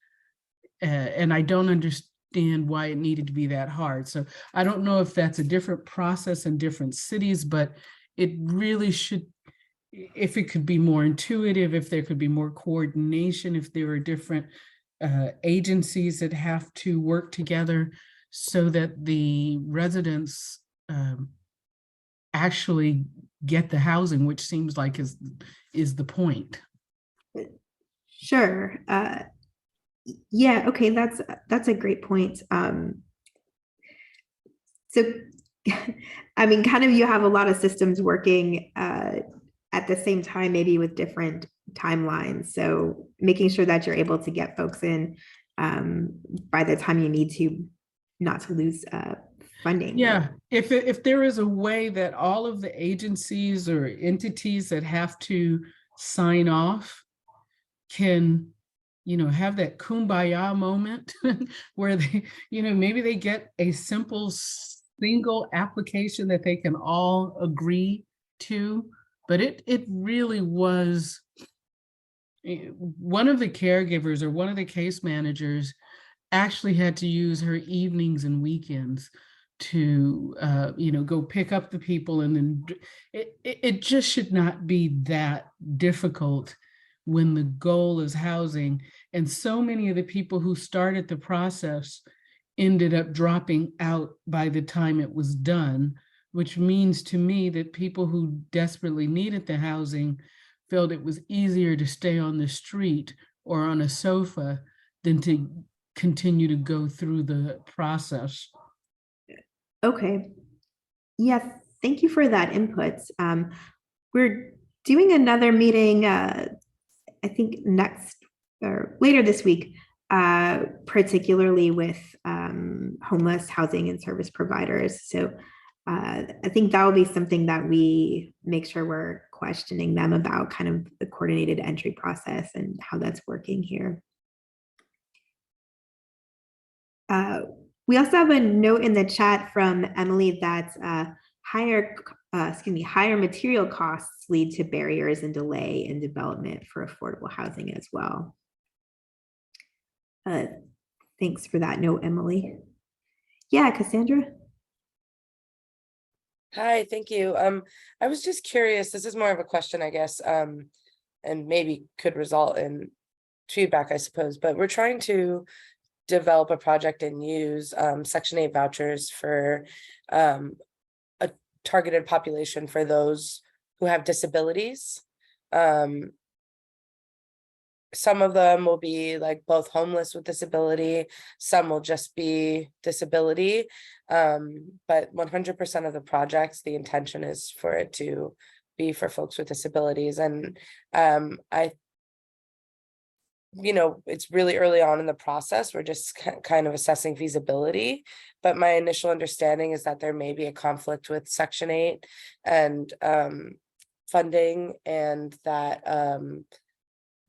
and I don't understand why it needed to be that hard. So I don't know if that's a different process in different cities, but it really should, if it could be more intuitive, if there could be more coordination, if there are different agencies that have to work together so that the residents actually get the housing, which seems like is the point.
Sure. Yeah, okay, that's a great point. So, I mean, kind of you have a lot of systems working at the same time, maybe with different timelines. So making sure that you're able to get folks in by the time you need to, not to lose funding.
Yeah, if there is a way that all of the agencies or entities that have to sign off can, have that kumbaya moment where they, maybe they get a simple single application that they can all agree to. But it really was, one of the caregivers or one of the case managers actually had to use her evenings and weekends to go pick up the people, and then it just should not be that difficult when the goal is housing. And so many of the people who started the process ended up dropping out by the time it was done, which means to me that people who desperately needed the housing felt it was easier to stay on the street or on a sofa than to continue to go through the process.
Okay. Yes, thank you for that input. We're doing another meeting, I think next or later this week, particularly with homeless housing and service providers. So I think that will be something that we make sure we're questioning them about, kind of the coordinated entry process and how that's working here. We also have a note in the chat from Emily that higher material costs lead to barriers and delay in development for affordable housing as well. Thanks for that note, Emily. Yeah, Cassandra.
Hi, thank you. I was just curious, this is more of a question, I guess, and maybe could result in feedback, I suppose, but we're trying to develop a project and use Section 8 vouchers for a targeted population for those who have disabilities. Some of them will be like both homeless with disability, some will just be disability. But 100% of the projects, the intention is for it to be for folks with disabilities. And it's really early on in the process. We're just kind of assessing feasibility. But my initial understanding is that there may be a conflict with Section 8 and funding, and that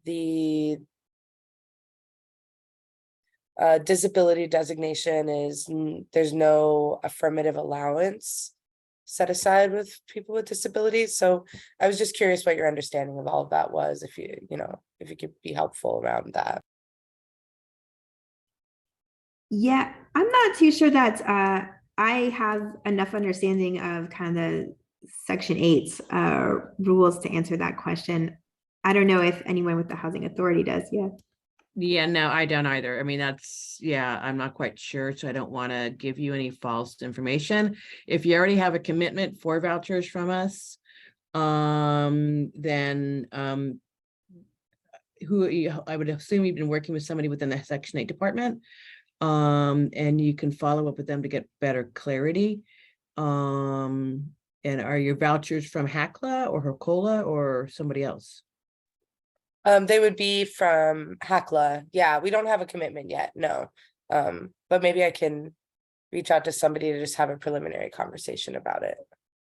the disability designation is there's no affirmative allowance set aside with people with disabilities. So I was just curious what your understanding of all of that was, if you could be helpful around that.
Yeah, I'm not too sure that I have enough understanding of kind of the Section 8's rules to answer that question. I don't know if anyone with the Housing Authority does.
Yeah, no, I don't either. I mean, I'm not quite sure, so I don't want to give you any false information. If you already have a commitment for vouchers from us, then I would assume you've been working with somebody within the Section 8 department, and you can follow up with them to get better clarity. And are your vouchers from HACLA or HERCOLA or somebody else?
They would be from HACLA. Yeah, we don't have a commitment yet, no. But maybe I can reach out to somebody to just have a preliminary conversation about it.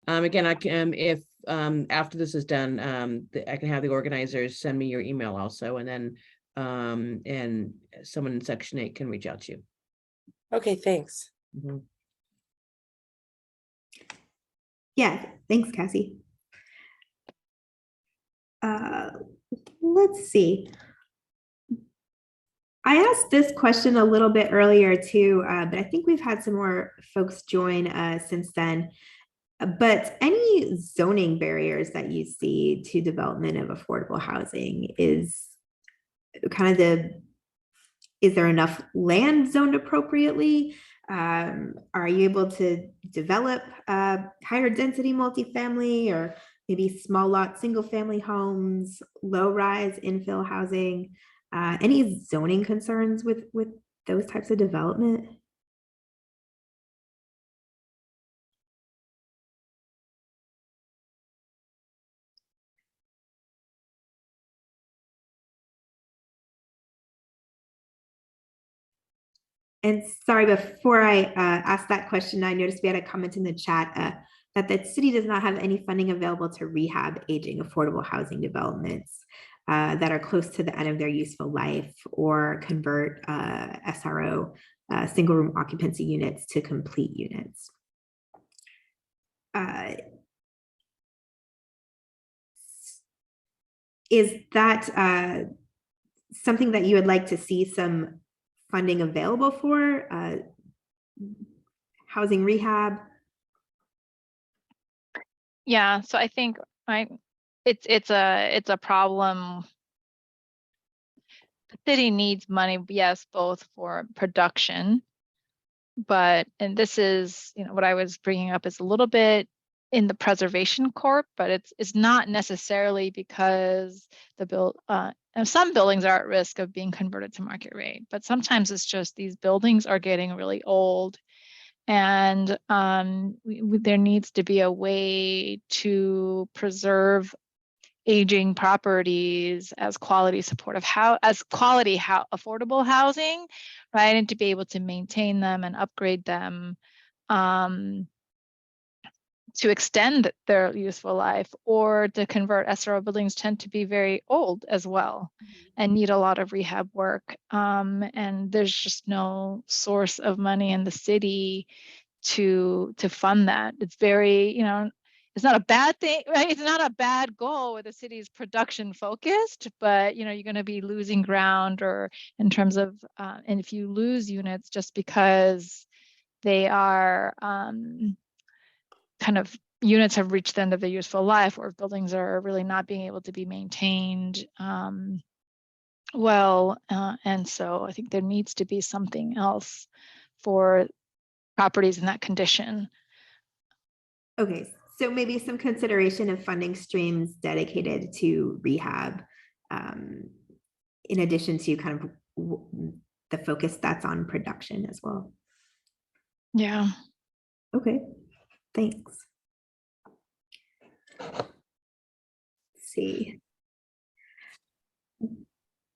Again, I can, if after this is done, I can have the organizers send me your email also, and then and someone in Section 8 can reach out to you.
Okay, thanks.
Mm-hmm.
Yeah, thanks, Cassie. Let's see. I asked this question a little bit earlier too, but I think we've had some more folks join since then. But any zoning barriers that you see to development of affordable housing is kind of is there enough land zoned appropriately? Are you able to develop higher density multifamily, or maybe small lot single family homes, low rise infill housing? Any zoning concerns with those types of development? And sorry, before I ask that question, I noticed we had a comment in the chat that the city does not have any funding available to rehab aging affordable housing developments that are close to the end of their useful life or convert SRO single room occupancy units to complete units. Is that something that you would like to see some funding available for housing rehab?
Yeah, so I think it's a problem. The city needs money, yes, both for production, and this is, what I was bringing up is a little bit in the preservation corp, but it's not necessarily because and some buildings are at risk of being converted to market rate, but sometimes it's just these buildings are getting really old. And there needs to be a way to preserve aging properties as quality supportive affordable housing, right? And to be able to maintain them and upgrade them to extend their useful life, or to convert SRO buildings tend to be very old as well and need a lot of rehab work. And there's just no source of money in the city to fund that. It's very, it's not a bad thing, right? It's not a bad goal where the city is production focused, but you're going to be losing ground, or in terms of, and if you lose units just because they are kind of units have reached the end of their useful life, or buildings are really not being able to be maintained well. And so I think there needs to be something else for properties in that condition.
Okay, so maybe some consideration of funding streams dedicated to rehab, in addition to kind of the focus that's on production as well.
Yeah.
Okay, thanks. Let's see.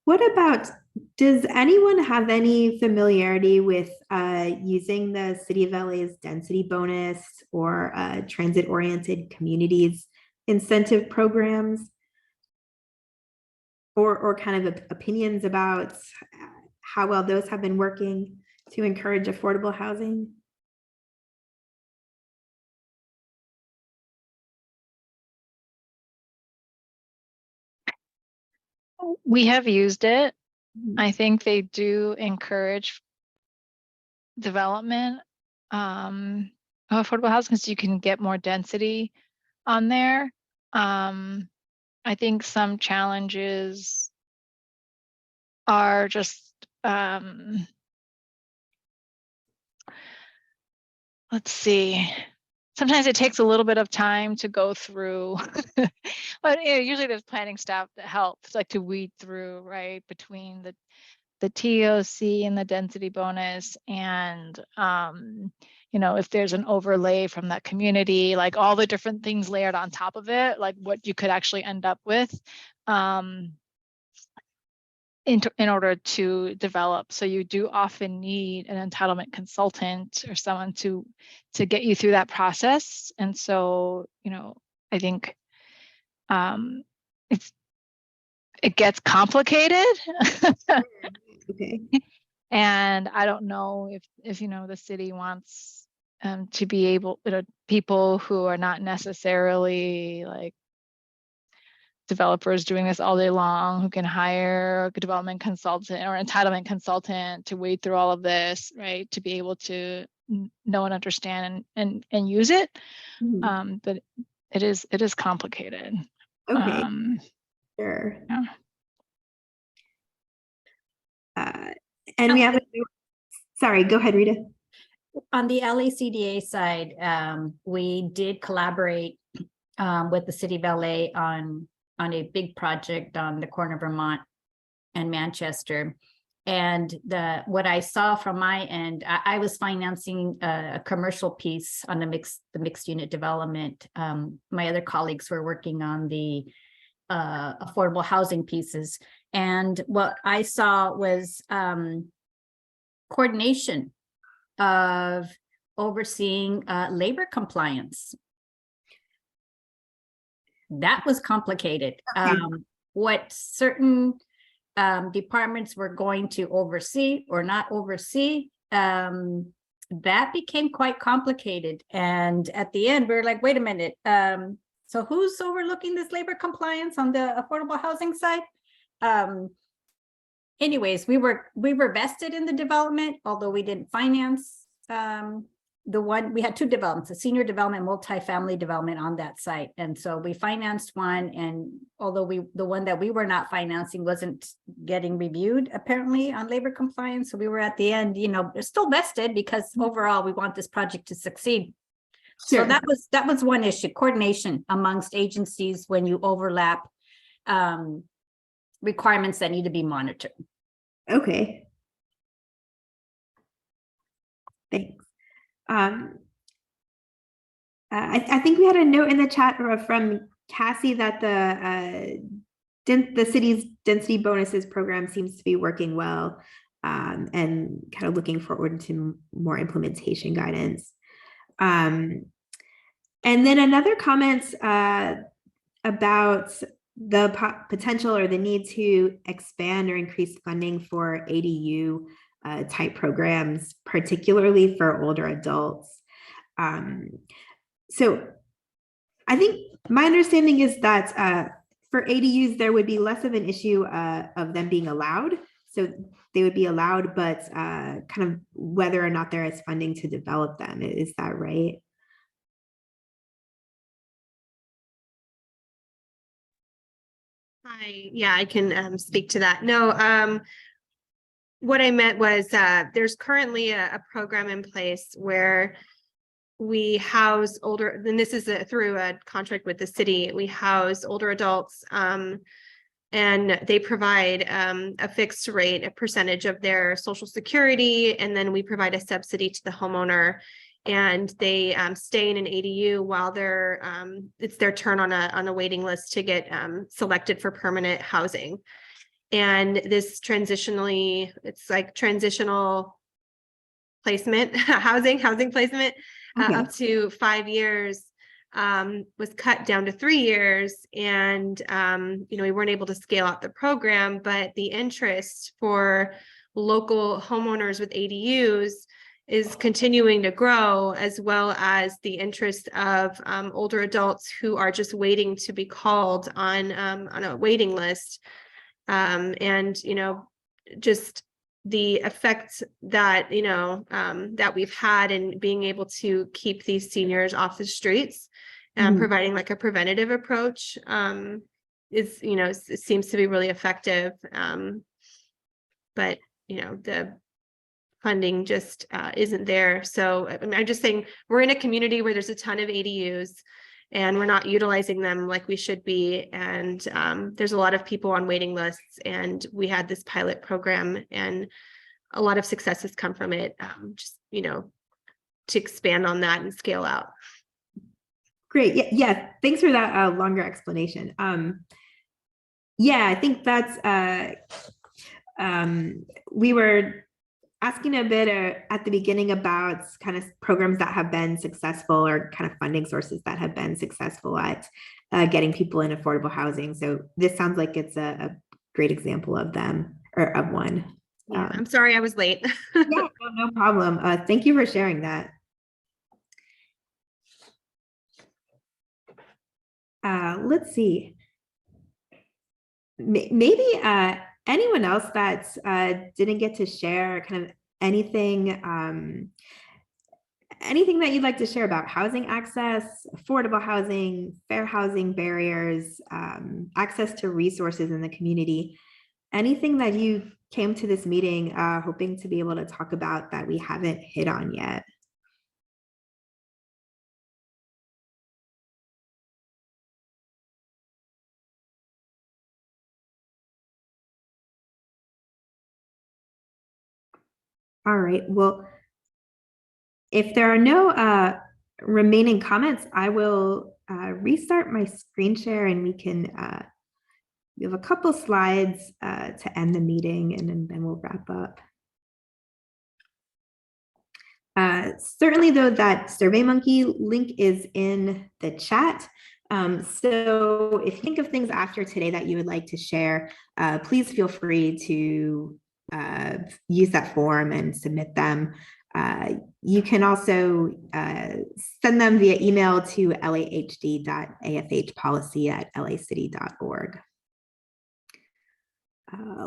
What about, does anyone have any familiarity with using the City of LA's density bonus or transit-oriented communities incentive programs? Or kind of opinions about how well those have been working to encourage affordable housing?
We have used it. I think they do encourage development of affordable housing because you can get more density on there. I think some challenges are just, let's see. Sometimes it takes a little bit of time to go through, but usually there's planning staff that helps, like to weed through, right, between the TOC and the density bonus, and if there's an overlay from that community, like all the different things layered on top of it, like what you could actually end up with in order to develop. So you do often need an entitlement consultant or someone to get you through that process. And so, I think it gets complicated.
Okay.
And I don't know if the city wants to be able, people who are not necessarily like developers doing this all day long, who can hire a development consultant or entitlement consultant to wade through all of this, right, to be able to know and understand and use it. But it is complicated.
Okay. Sure.
Yeah.
And we have sorry, go ahead, Rita.
On the LACDA side, we did collaborate with the City of LA on a big project on the corner of Vermont and Manchester. And what I saw from my end, I was financing a commercial piece on the mixed unit development. My other colleagues were working on the affordable housing pieces. And what I saw was coordination of overseeing labor compliance. That was complicated.
Okay.
What certain departments were going to oversee or not oversee, that became quite complicated. And at the end, we were like, wait a minute. So who's overlooking this labor compliance on the affordable housing side? Anyways, we were vested in the development, although we didn't finance the one. We had two developments, a senior development, multifamily development on that site. And so we financed one, and although the one that we were not financing wasn't getting reviewed apparently on labor compliance. So we were at the end, you know, still vested because overall we want this project to succeed.
Sure.
So that was one issue, coordination amongst agencies when you overlap requirements that need to be monitored.
Okay. Thanks. I think we had a note in the chat from Cassie that the city's density bonuses program seems to be working well, and kind of looking forward to more implementation guidance. And then another comment about the potential or the need to expand or increase funding for ADU type programs, particularly for older adults. So I think my understanding is that for ADUs, there would be less of an issue of them being allowed. So they would be allowed, but kind of whether or not there is funding to develop them. Is that right?
Hi, yeah, I can speak to that. No, what I meant was there's currently a program in place where we house older, and this is through a contract with the city, we house older adults, and they provide a fixed rate, a percentage of their Social Security, and then we provide a subsidy to the homeowner, and they stay in an ADU while they're it's their turn on a waiting list to get selected for permanent housing. And this transitionally, it's like transitional placement, housing placement, up to 5 years, was cut down to 3 years. And, you know, we weren't able to scale out the program, but the interest for local homeowners with ADUs is continuing to grow, as well as the interest of older adults who are just waiting to be called on a waiting list. And, you know, just the effect that, you know, that we've had in being able to keep these seniors off the streets and providing like a preventative approach is, you know, it seems to be really effective. But, you know, the funding just isn't there. So I mean, I'm just saying we're in a community where there's a ton of ADUs and we're not utilizing them like we should be. And there's a lot of people on waiting lists, and we had this pilot program and a lot of success has come from it. Just, you know, to expand on that and scale out.
Great. Yeah. Thanks for that longer explanation. Yeah, I think that's, we were asking a bit at the beginning about kind of programs that have been successful or kind of funding sources that have been successful at getting people in affordable housing. So this sounds like it's a great example of them, or of one.
Yeah, I'm sorry I was late.
Yeah, no problem. Thank you for sharing that. Let's see. Maybe anyone else that didn't get to share kind of anything, anything that you'd like to share about housing access, affordable housing, fair housing barriers, access to resources in the community, anything that you came to this meeting hoping to be able to talk about that we haven't hit on yet. All right, well, if there are no remaining comments, I will restart my screen share, and we can, we have a couple slides to end the meeting, and then we'll wrap up. Certainly though, that SurveyMonkey link is in the chat. So if you think of things after today that you would like to share, please feel free to use that form and submit them. You can also send them via email to lahd.afhpolicy@lacity.org.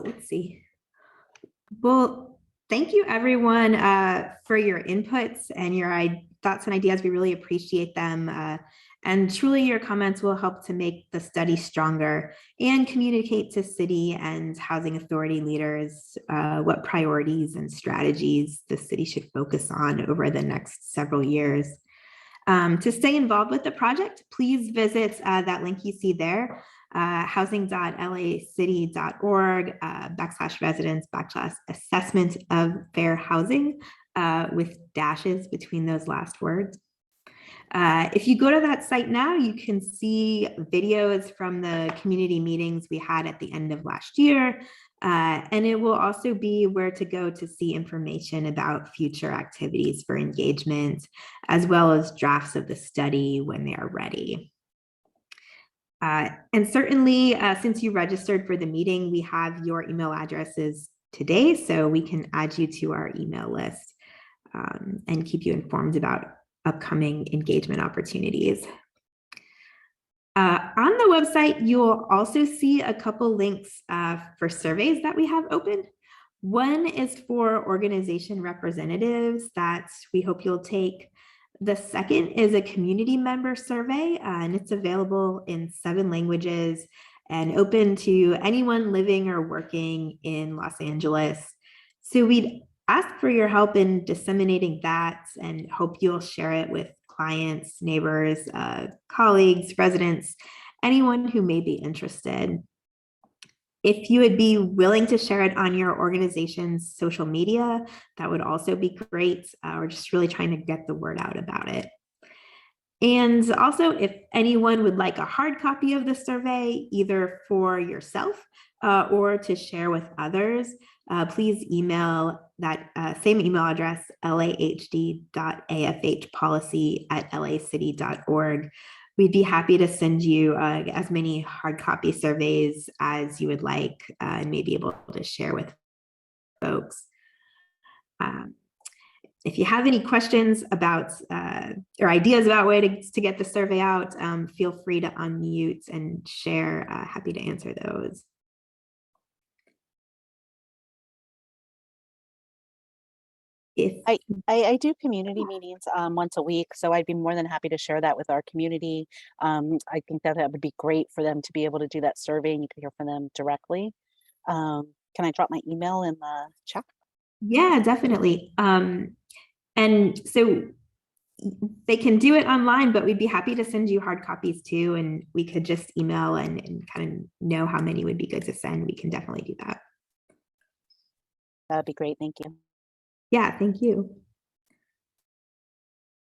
Let's see. Well, thank you everyone for your inputs and your thoughts and ideas. We really appreciate them. And truly your comments will help to make the study stronger and communicate to city and housing authority leaders what priorities and strategies the city should focus on over the next several years. To stay involved with the project, please visit that link you see there, housing.lacity.org /residents/assessment of fair housing with dashes between those last words. If you go to that site now, you can see videos from the community meetings we had at the end of last year. And it will also be where to go to see information about future activities for engagement, as well as drafts of the study when they are ready. And certainly, since you registered for the meeting, we have your email addresses today, so we can add you to our email list and keep you informed about upcoming engagement opportunities. On the website, you will also see a couple links for surveys that we have open. One is for organization representatives that we hope you'll take. The second is a community member survey, and it's available in 7 languages and open to anyone living or working in Los Angeles. So we'd ask for your help in disseminating that and hope you'll share it with clients, neighbors, colleagues, residents, anyone who may be interested. If you would be willing to share it on your organization's social media, that would also be great. We're just really trying to get the word out about it. And also, if anyone would like a hard copy of the survey, either for yourself or to share with others, please email that same email address, lahd.afhpolicy@lacity.org. We'd be happy to send you as many hard copy surveys as you would like and may be able to share with folks. If you have any questions about or ideas about ways to get the survey out, feel free to unmute and share. Happy to answer those.
I do community meetings once a week, so I'd be more than happy to share that with our community. I think that would be great for them to be able to do that survey and you can hear from them directly. Can I drop my email in the chat?
Yeah, definitely. And so they can do it online, but we'd be happy to send you hard copies too. And we could just email and kind of know how many would be good to send. We can definitely do that.
That'd be great. Thank you.
Yeah, thank you.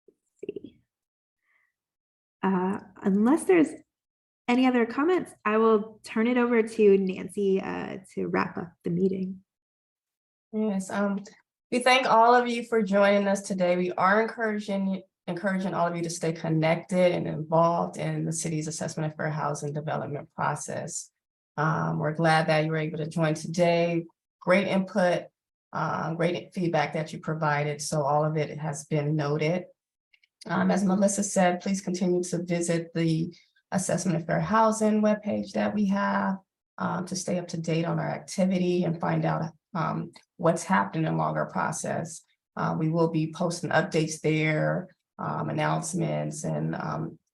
Let's see. Unless there's any other comments, I will turn it over to Nancy to wrap up the meeting.
Yes, we thank all of you for joining us today. We are encouraging all of you to stay connected and involved in the city's assessment of fair housing development process. We're glad that you were able to join today. Great input, great feedback that you provided. So all of it has been noted. As Melissa said, please continue to visit the assessment of fair housing webpage that we have to stay up to date on our activity and find out what's happening along our process. We will be posting updates there, announcements, and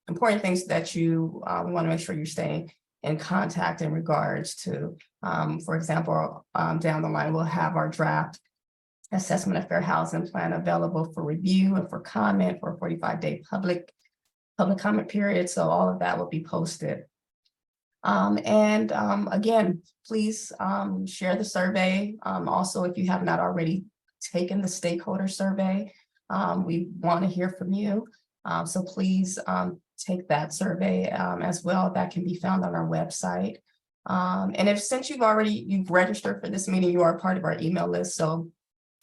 important things that you want to make sure you're staying in contact in regards to. For example, down the line, we'll have our draft assessment of fair housing plan available for review and for comment for a 45-day public comment period. So all of that will be posted. Again, please share the survey. Also, if you have not already taken the stakeholder survey, we want to hear from you. So please take that survey as well. That can be found on our website. And if since you've registered for this meeting, you are part of our email list. So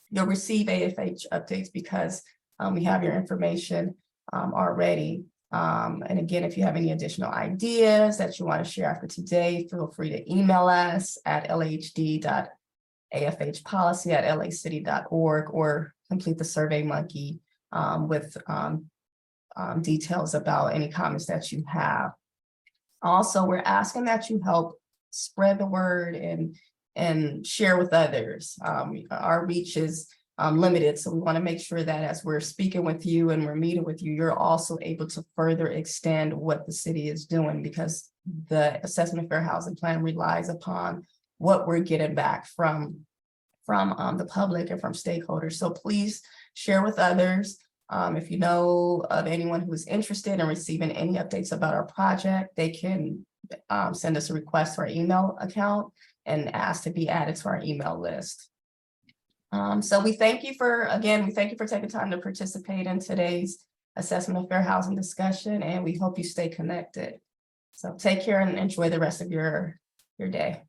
you'll receive AFH updates because We have your information already. And again, if you have any additional ideas that you want to share after today, feel free to email us at lahd.afhpolicy@lacity.org or complete the Survey Monkey with details about any comments that you have. Also, we're asking that you help spread the word and share with others. Our reach is limited, so we want to make sure that as we're speaking with you and we're meeting with you, you're also able to further extend what the city is doing, because the Assessment of Fair Housing Plan relies upon what we're getting back from the public and from stakeholders. So please share with others. If you know of anyone who is interested in receiving any updates about our project, they can send us a request to our email account and ask to be added to our email list. So we thank you for taking time to participate in today's Assessment of Fair Housing discussion, and we hope you stay connected. So take care and enjoy the rest of your day.